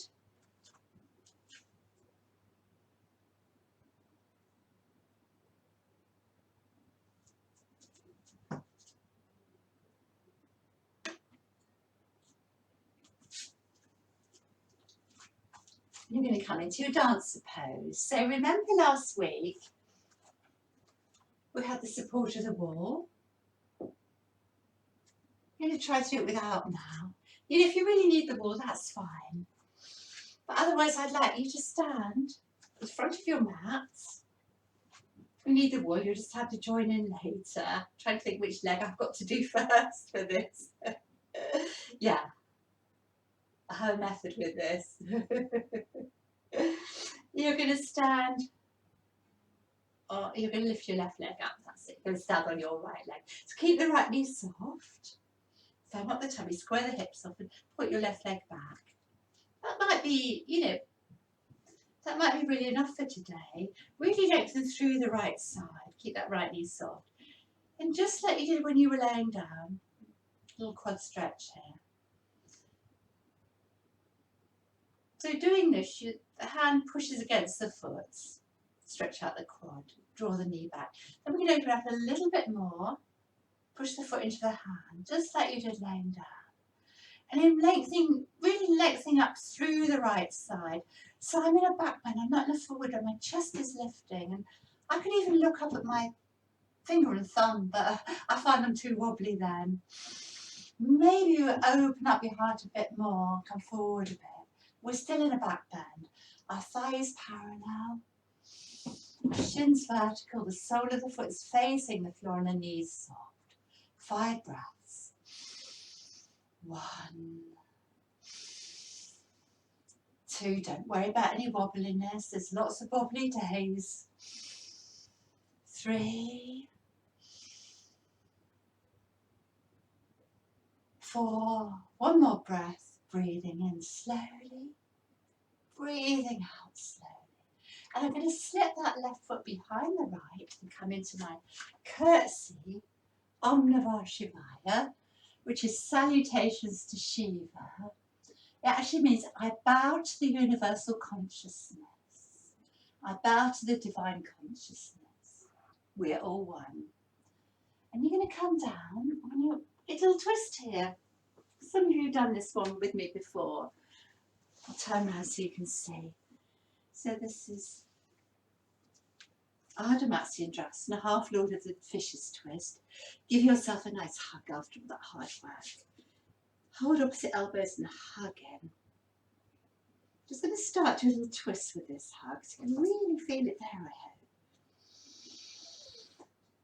You're going to come into a dancer pose. So remember last week, we had the support of the wall. You're going to try to do it without now. You know, if you really need the wall, that's fine. But otherwise, I'd like you to stand in front of your mat. If you need the wall, you'll just have to join in later. Trying to think which leg I've got to do first for this. Yeah, I have a method with this. You're going to stand, or you're going to lift your left leg up. That's it. You're going to stand on your right leg. So keep the right knee soft. Firm up the tummy, square the hips off and put your left leg back. That might be, you know, that might be really enough for today. Really lengthen through the right side. Keep that right knee soft. And just like you did when you were laying down, a little quad stretch here. So doing this, the hand pushes against the foot. Stretch out the quad, draw the knee back. Then we can open up a little bit more. Push the foot into the hand, just like you did laying down. And then really lengthening up through the right side. So I'm in a back bend, I'm not in a forward bend, my chest is lifting. And I can even look up at my finger and thumb, but I find them too wobbly then. Maybe you open up your heart a bit more, come forward a bit. We're still in a back bend. Our thigh is parallel. Our shin's vertical, the sole of the foot is facing the floor and the knees soft. 5 breaths. 1, 2, don't worry about any wobbliness, there's lots of wobbly days. 3, 4, one more breath, breathing in slowly, breathing out slowly. And I'm going to slip that left foot behind the right and come into my curtsy, Om Namah Shivaya, which is salutations to Shiva. It actually means I bow to the universal consciousness. I bow to the divine consciousness. We're all one. And you're going to come down on your little twist here. Some of you have done this one with me before. I'll turn around so you can see. So this is Ardha Matsyasana, half Lord of the Fishes twist. Give yourself a nice hug after all that hard work. Hold opposite elbows and hug in. Just going to start to do a little twist with this hug, so you can really feel it there ahead.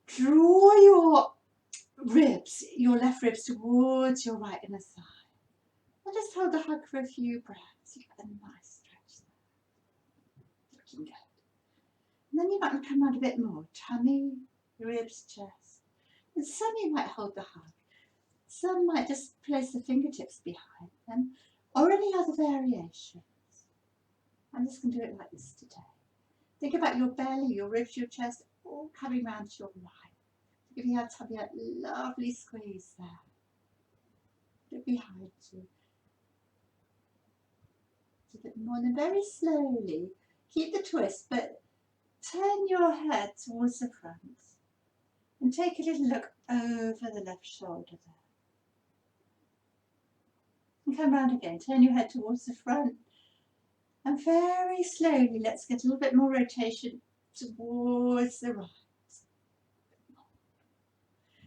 Draw your ribs, your left ribs towards your right inner thigh. And just hold the hug for a few breaths. You get a nice stretch there. Looking good. And then you might come around a bit more. Tummy, ribs, chest. And some you might hold the hug. Some might just place the fingertips behind them, or any other variations. I'm just going to do it like this today. Think about your belly, your ribs, your chest, all coming round to your right. Give your tummy a lovely squeeze there. Look behind you. A bit more, and then very slowly, keep the twist, but turn your head towards the front and take a little look over the left shoulder there. And come round again, turn your head towards the front, and very slowly let's get a little bit more rotation towards the right.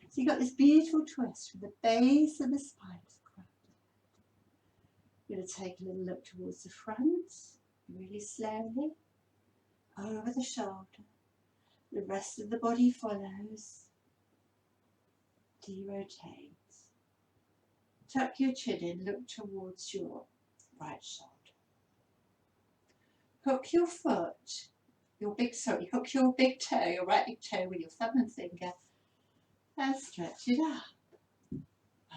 So you've got this beautiful twist from the base of the spine to the crown. You're going to take a little look towards the front, really slowly, over the shoulder. The rest of the body follows. Derotate. Tuck your chin in, look towards your right shoulder. Hook your foot, hook your big toe, your right big toe with your thumb and finger, and stretch it up.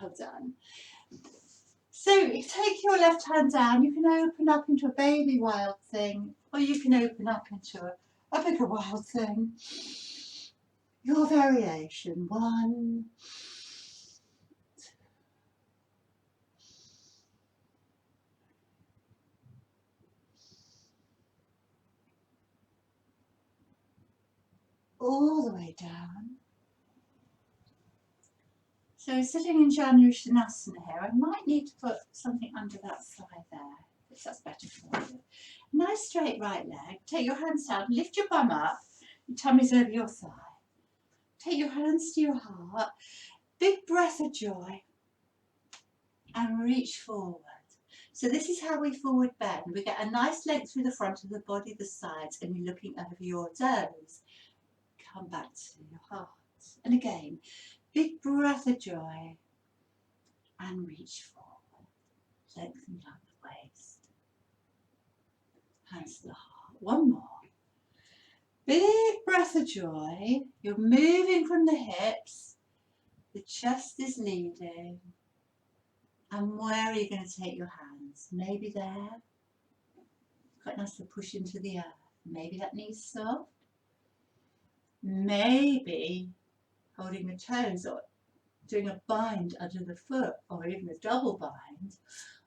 Well done. So you take your left hand down, you can open up into a baby wild thing, or you can open up into a bigger wild thing. Your variation. 1, 2. All the way down. So sitting in Natarajasana here, I might need to put something under that thigh there, if that's better for you. Nice straight right leg. Take your hands down, lift your bum up, your tummy's over your thigh. Take your hands to your heart, big breath of joy, and reach forward. So this is how we forward bend. We get a nice length through the front of the body, the sides, and you're looking over your toes. Come back to your heart. And again, big breath of joy, and reach forward. Lengthen up the waist. Hands to the heart. One more. Big breath of joy. You're moving from the hips. The chest is leading. And where are you going to take your hands? Maybe there. Quite nice to push into the earth. Maybe that knee's soft. Maybe holding the toes or doing a bind under the foot, or even a double bind,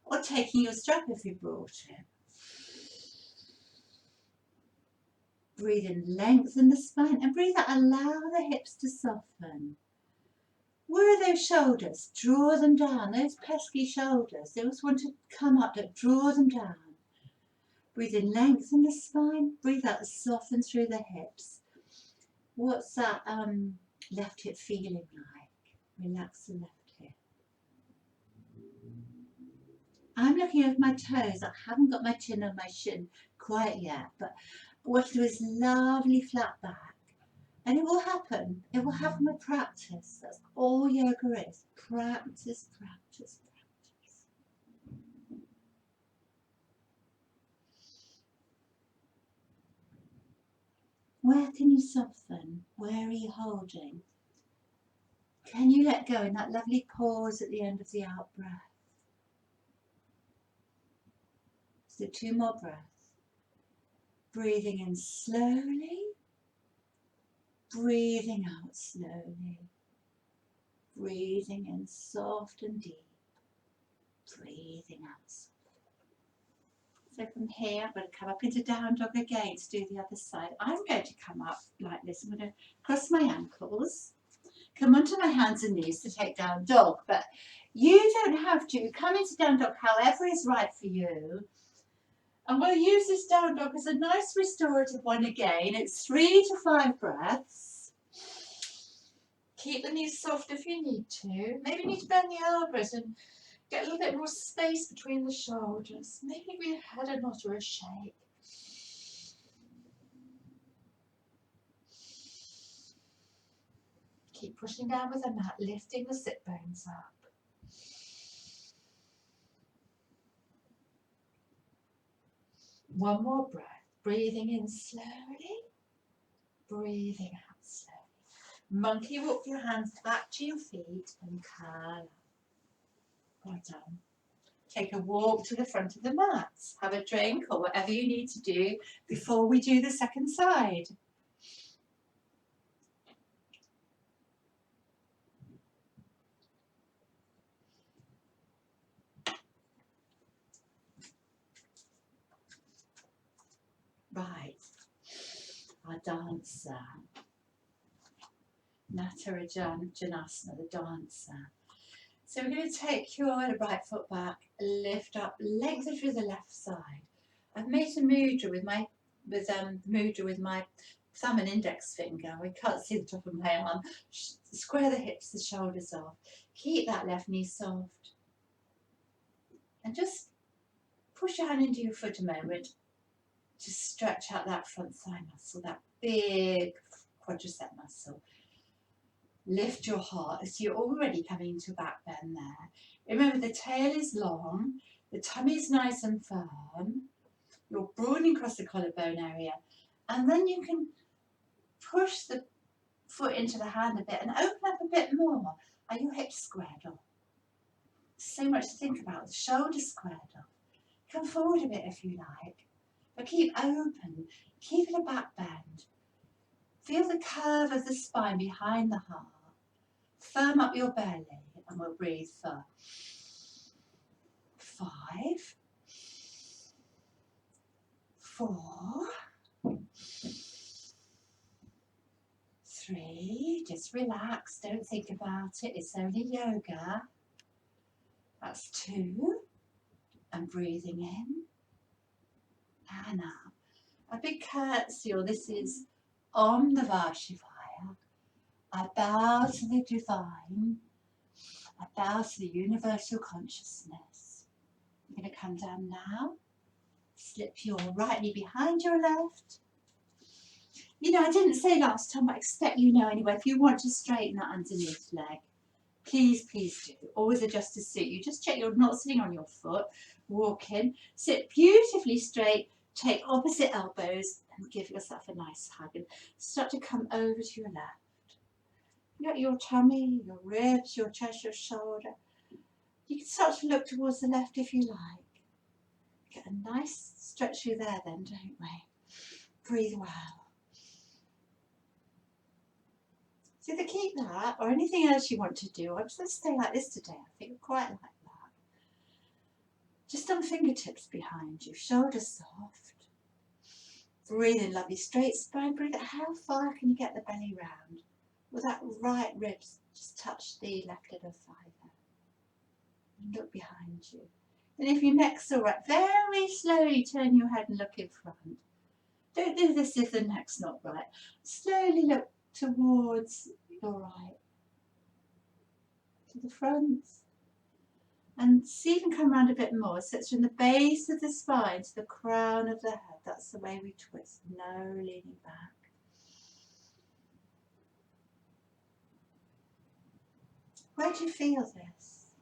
or taking your strap if you brought it. Breathe in, lengthen the spine, and breathe out, allow the hips to soften. Where are those shoulders? Draw them down, those pesky shoulders. They always want to come up, but draw them down. Breathe in, lengthen the spine, breathe out, soften through the hips. What's that left hip feeling like? Relax the left hip. I'm looking over my toes. I haven't got my chin on my shin quite yet, but what I do is lovely flat back. And it will happen. It will happen with practice. That's all yoga is. Practice, practice, practice. Where can you soften? Where are you holding? Can you let go in that lovely pause at the end of the out breath? So 2 more breaths. Breathing in slowly, breathing out slowly, breathing in soft and deep, breathing out soft. So from here, I'm going to come up into down dog again to do the other side. I'm going to come up like this. I'm going to cross my ankles, come onto my hands and knees to take down dog, but you don't have to. Come into down dog however is right for you. And we'll use this down dog as a nice restorative one again. It's 3 to 5 breaths. Keep the knees soft if you need to. Maybe you need to bend the elbows and get a little bit more space between the shoulders. Maybe we had a knot or a shake. Keep pushing down with the mat, lifting the sit bones up. One more breath. Breathing in slowly, breathing out slowly. Monkey walk your hands back to your feet and curl up. Well done. Take a walk to the front of the mat. Have a drink or whatever you need to do before we do the second side. Right, our dancer. Natarajasana, the dancer. So we're going to take your right foot back, lift up, lengthen through the left side. I've made a mudra with my thumb and index finger. We can't see the top of my arm. Square the hips, the shoulders off. Keep that left knee soft. And just push down into your foot a moment to stretch out that front thigh muscle, that big quadricep muscle. Lift your heart as you're already coming into a back bend there. Remember, the tail is long, the tummy is nice and firm. You're broadening across the collarbone area, and then you can push the foot into the hand a bit and open up a bit more. Are your hips squared off? So much to think about. The shoulders squared off. Come forward a bit if you like, but keep open. Keep it a back bend. Feel the curve of the spine behind the heart. Firm up your belly, and we'll breathe for 5, 4, 3, just relax, don't think about it, it's only yoga. That's 2, and breathing in, and up. A big curtsy, or this is Om Namah Shivaya. I bow to the divine, I bow to the universal consciousness. I'm going to come down now, slip your right knee behind your left. You know, I didn't say last time, I expect you know anyway, if you want to straighten that underneath leg, please do. Always adjust to suit you. Just check you're not sitting on your foot. Walk in, sit beautifully straight, take opposite elbows and give yourself a nice hug and start to come over to your left. You got your tummy, your ribs, your chest, your shoulder. You can start to look towards the left if you like. Get a nice stretch through there then, don't we? Breathe well. So to keep that, or anything else you want to do, I'm just going to stay like this today. I think I quite like that. Just on fingertips behind you, shoulders soft. Breathe in, lovely straight spine. Breathe out. How far can you get the belly round? Will that right ribs just touch the left little thigh there? And look behind you. And if your neck's all right, very slowly turn your head and look in front. Don't do this if the neck's not right. Slowly look towards your right, to the front, and see if you can come around a bit more. So it's from the base of the spine to the crown of the head. That's the way we twist. No leaning back. Where do you feel this?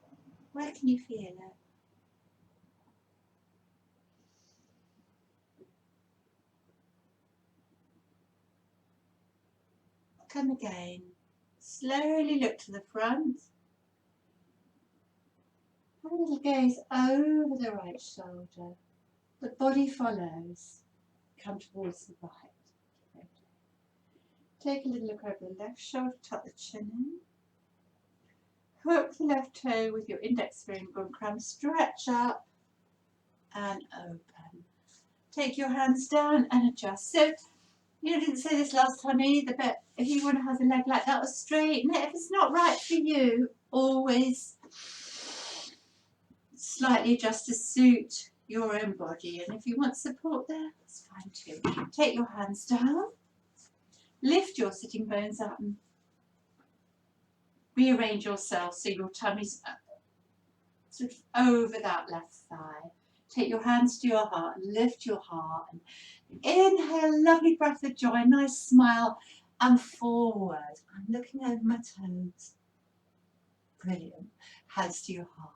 Where can you feel it? Come again. Slowly look to the front. Have a little gaze over the right shoulder. The body follows. come towards the right. Okay. Take a little look over the left shoulder, tuck the chin in. Hook the left toe with your index finger and cram, stretch up and open. Take your hands down and adjust. So, I didn't say this last time either, but if you want to have the leg like that or straighten it, if it's not right for you, always slightly adjust to suit your own body. And if you want support there, that's fine too. Take your hands down, lift your sitting bones up and rearrange yourself so your tummy's sort of over that left thigh. Take your hands to your heart, lift your heart, and inhale, lovely breath of joy, nice smile, and forward. I'm looking over my toes. Brilliant. Hands to your heart.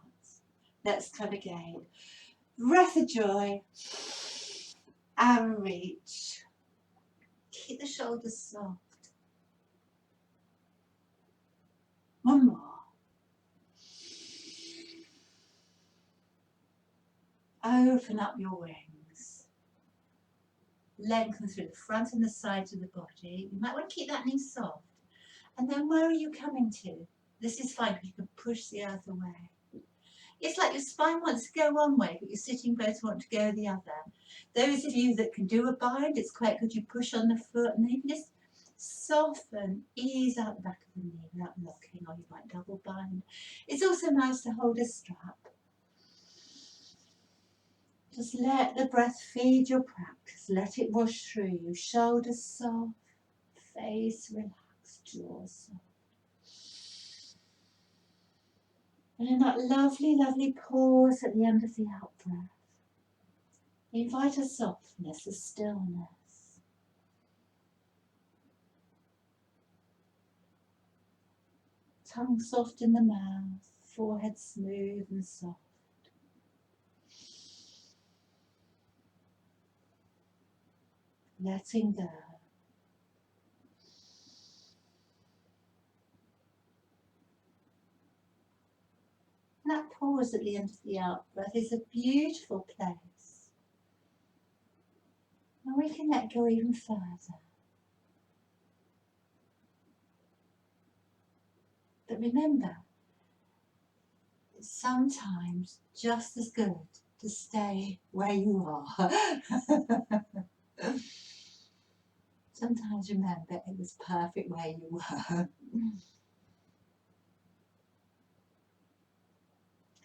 Let's come again. Breath of joy, and reach. Keep the shoulders soft. One more. Open up your wings. Lengthen through the front and the sides of the body. You might want to keep that knee soft. And then where are you coming to? This is fine because you can push the earth away. It's like your spine wants to go one way, but your sitting bones want to go the other. Those of you that can do a bind, it's quite good. You push on the foot and then you can just soften, ease out the back of the knee without locking, or you might double bind. It's also nice to hold a strap. Just let the breath feed your practice. Let it wash through you. Shoulders soft, face relaxed, jaw soft. And in that lovely, lovely pause at the end of the out-breath, invite a softness, a stillness. Tongue soft in the mouth, forehead smooth and soft. Letting go. That pause at the end of the out-breath is a beautiful place. And we can let go even further. But remember, it's sometimes just as good to stay where you are. Sometimes remember it was perfect where you were.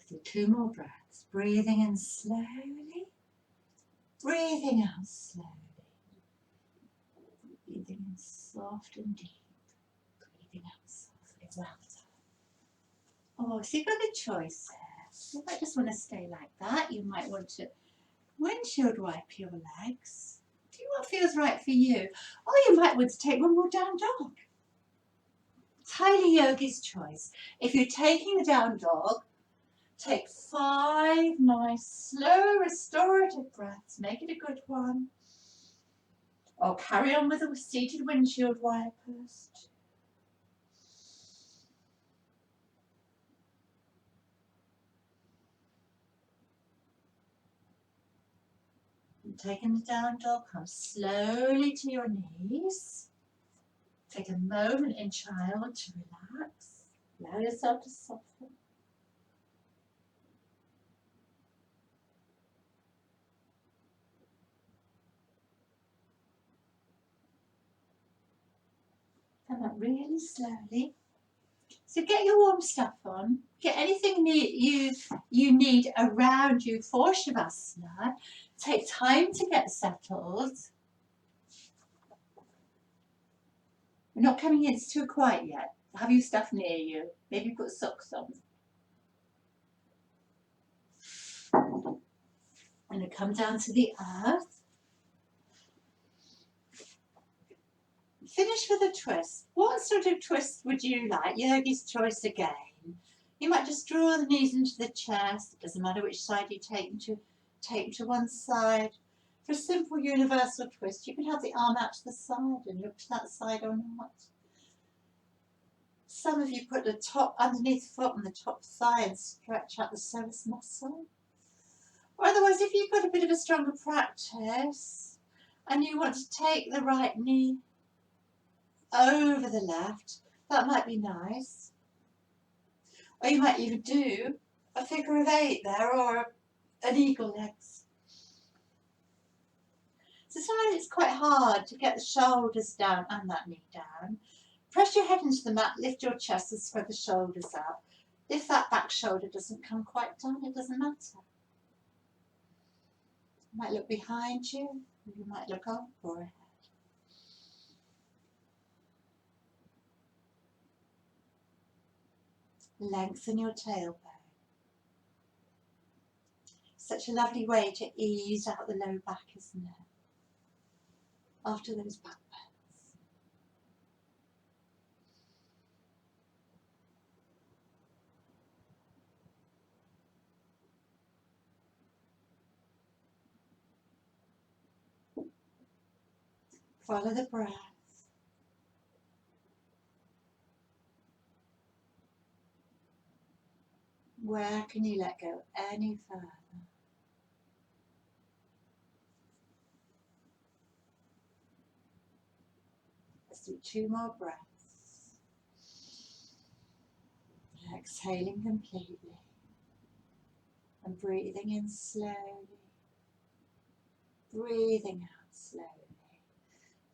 So 2 more breaths. Breathing in slowly. Breathing out slowly. Breathing in soft and deep. Breathing out softly. Well done. Oh, so you've got a choice there. You might just want to stay like that. You might want to windshield wipe your legs. Do what feels right for you. Or you might want to take one more down dog. Entirely yogi's choice. If you're taking the down dog, take 5 nice, slow, restorative breaths. Make it a good one. Or carry on with the seated windshield wipers. And taking the down dog, come slowly to your knees. Take a moment in child to relax. Allow yourself to soften. Come up really slowly. So get your warm stuff on. Get anything you need around you for Shavasana. Take time to get settled. We're not coming in, it's too quiet yet. Have your stuff near you. Maybe put socks on. I'm going to come down to the earth. Finish with a twist. What sort of twist would you like? Yogi's choice again. You might just draw the knees into the chest. It doesn't matter which side you take them to one side. For a simple universal twist, you can have the arm out to the side and look to that side or not. Some of you put the top underneath the foot and the top thigh and stretch out the psoas muscle. Or otherwise, if you've got a bit of a stronger practice, And you want to take the right knee over the left. That might be nice. Or you might even do a figure of 8 there, or an eagle legs. So sometimes it's quite hard to get the shoulders down and that knee down. Press your head into the mat, lift your chest and spread the shoulders out. If that back shoulder doesn't come quite down, it doesn't matter. You might look behind you, you might look up or ahead. Lengthen your tailbone. Such a lovely way to ease out the low back, isn't it? After those back bends. Follow the breath. Where can you let go any further? Let's do 2 more breaths. Exhaling completely and breathing in slowly. Breathing out slowly.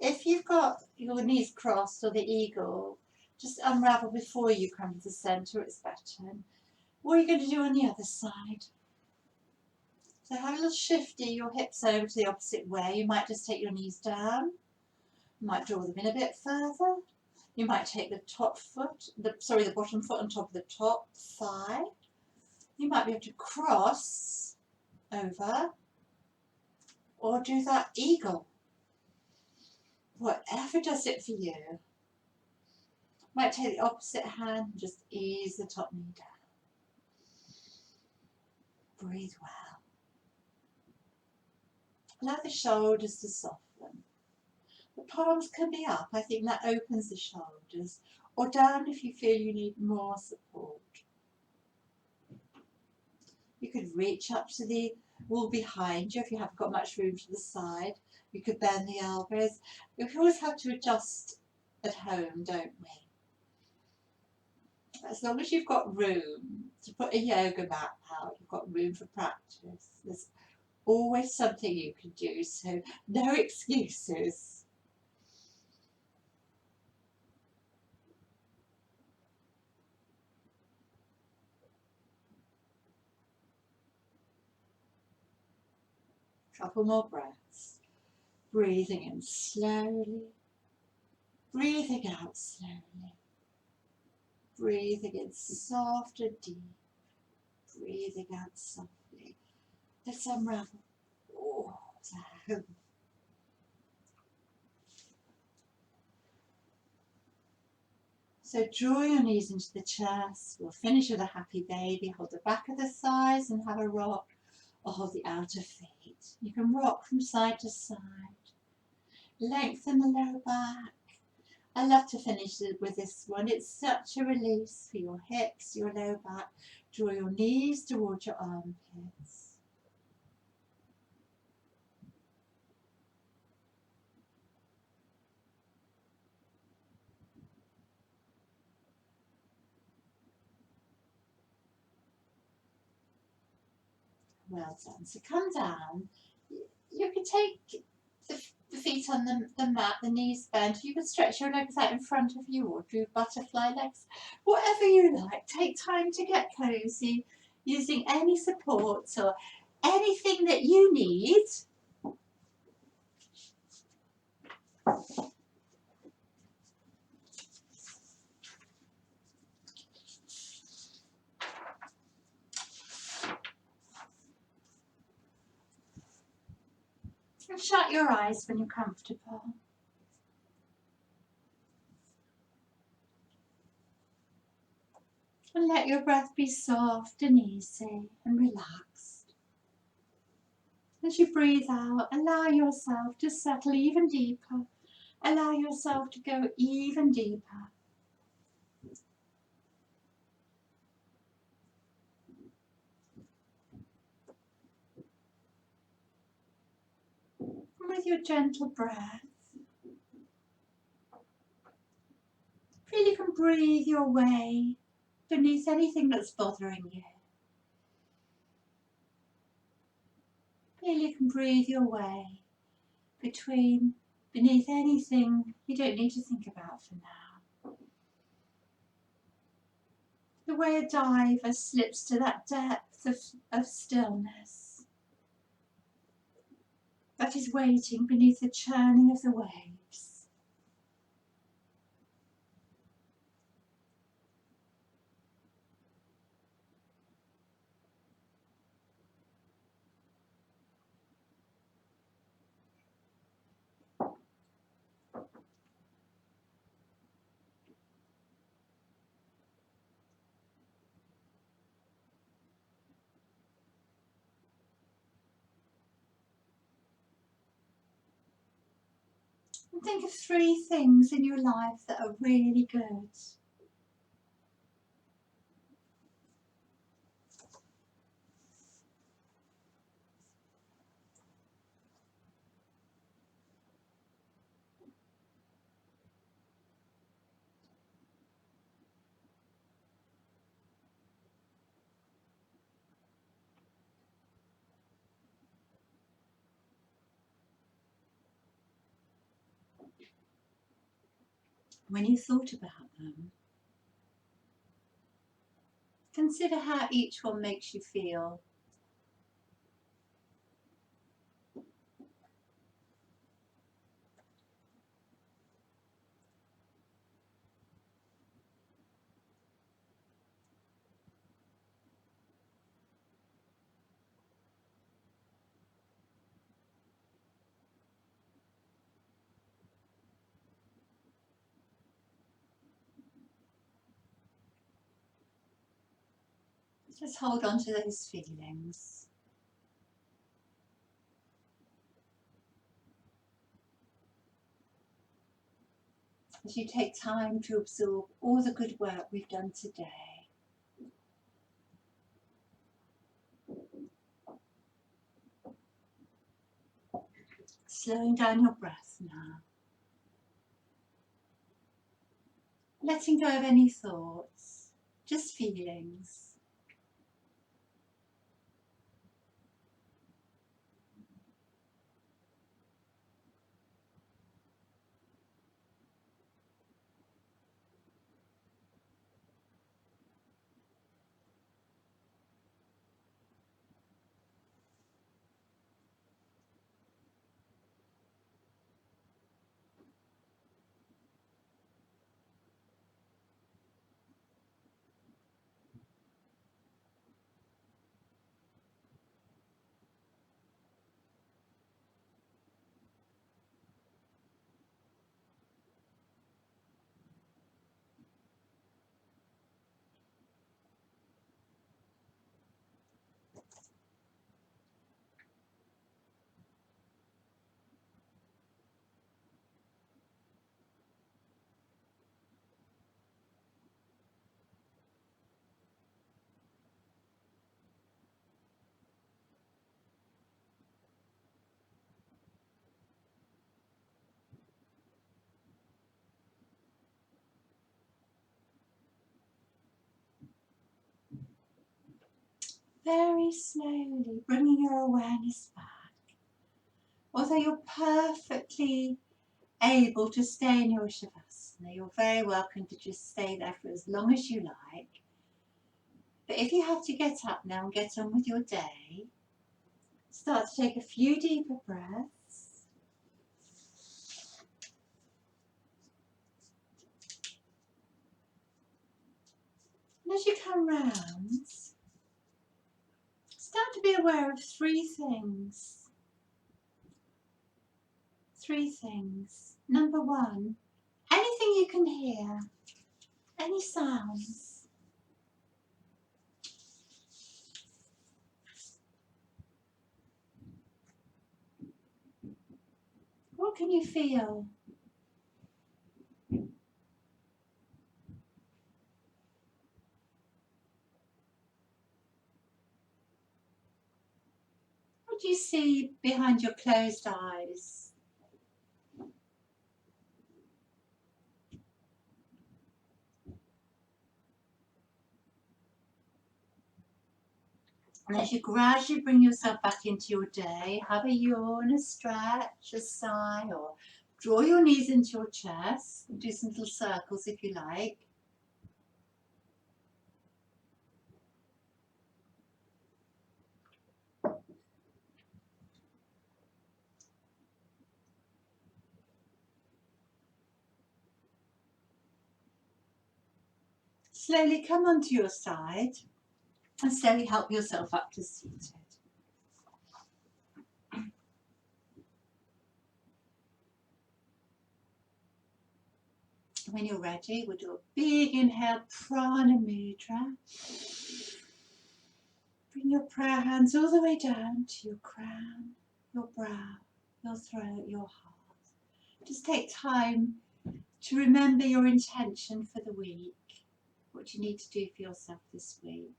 If you've got your knees crossed or the eagle, just unravel before you come to the centre, it's better. What are you going to do on the other side? So have a little shifty, your hips over to the opposite way. You might just take your knees down. You might draw them in a bit further. You might take the the bottom foot on top of the top thigh. You might be able to cross over or do that eagle. Whatever does it for you. Might take the opposite hand and just ease the top knee down. Breathe well. Allow the shoulders to soften. The palms can be up. I think that opens the shoulders. Or down if you feel you need more support. You could reach up to the wall behind you if you haven't got much room to the side. You could bend the elbows. We always have to adjust at home, don't we? As long as you've got room to put a yoga mat out, you've got room for practice. There's always something you can do, so no excuses. Couple more breaths. Breathing in slowly. Breathing out slowly. Breathing in soft and deep. Breathing out softly. Let's unravel. Oh, so. So draw your knees into the chest. We'll finish with a happy baby. Hold the back of the thighs and have a rock, or hold the outer feet. You can rock from side to side. Lengthen the lower back. I love to finish with this one. It's such a release for your hips, your lower back. Draw your knees towards your armpits. Well done. So come down. You can take the feet on the mat, the knees bent. You can stretch your legs out in front of you or do butterfly legs. Whatever you like. Take time to get cozy using any supports or anything that you need. And shut your eyes when you're comfortable. And let your breath be soft and easy and relaxed. As you breathe out, allow yourself to settle even deeper. Allow yourself to go even deeper. with your gentle breath, feel you can breathe your way beneath anything that's bothering you. Feel you can breathe your way beneath anything you don't need to think about for now. The way a diver slips to that depth of stillness that is waiting beneath the churning of the waves. And think of 3 things in your life that are really good. When you thought about them, consider how each one makes you feel. Just hold on to those feelings. As you take time to absorb all the good work we've done today. Slowing down your breath now. Letting go of any thoughts, just feelings. Very slowly bringing your awareness back. Although you're perfectly able to stay in your Shavasana, you're very welcome to just stay there for as long as you like. But if you have to get up now and get on with your day, start to take a few deeper breaths. And as you come round, start to be aware of 3 things. 3 things. Number 1, anything you can hear, any sounds. What can you feel? What do you see behind your closed eyes? And as you gradually bring yourself back into your day, have a yawn, a stretch, a sigh, or draw your knees into your chest and do some little circles if you like. Slowly come onto your side and slowly help yourself up to seated. When you're ready, we'll do a big inhale, prana mudra. Bring your prayer hands all the way down to your crown, your brow, your throat, your heart. Just take time to remember your intention for the week, what you need to do for yourself this week.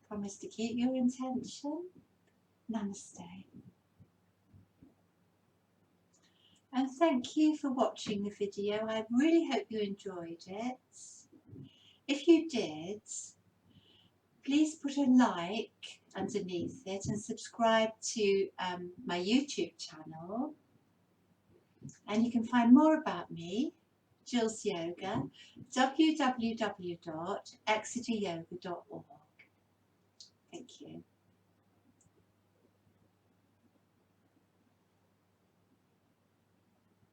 Promise to keep your intention. Namaste. And thank you for watching the video. I really hope you enjoyed it. If you did, please put a like underneath it and subscribe to my YouTube channel. And you can find more about me, Jill's Yoga, www.exeteryoga.org. Thank you.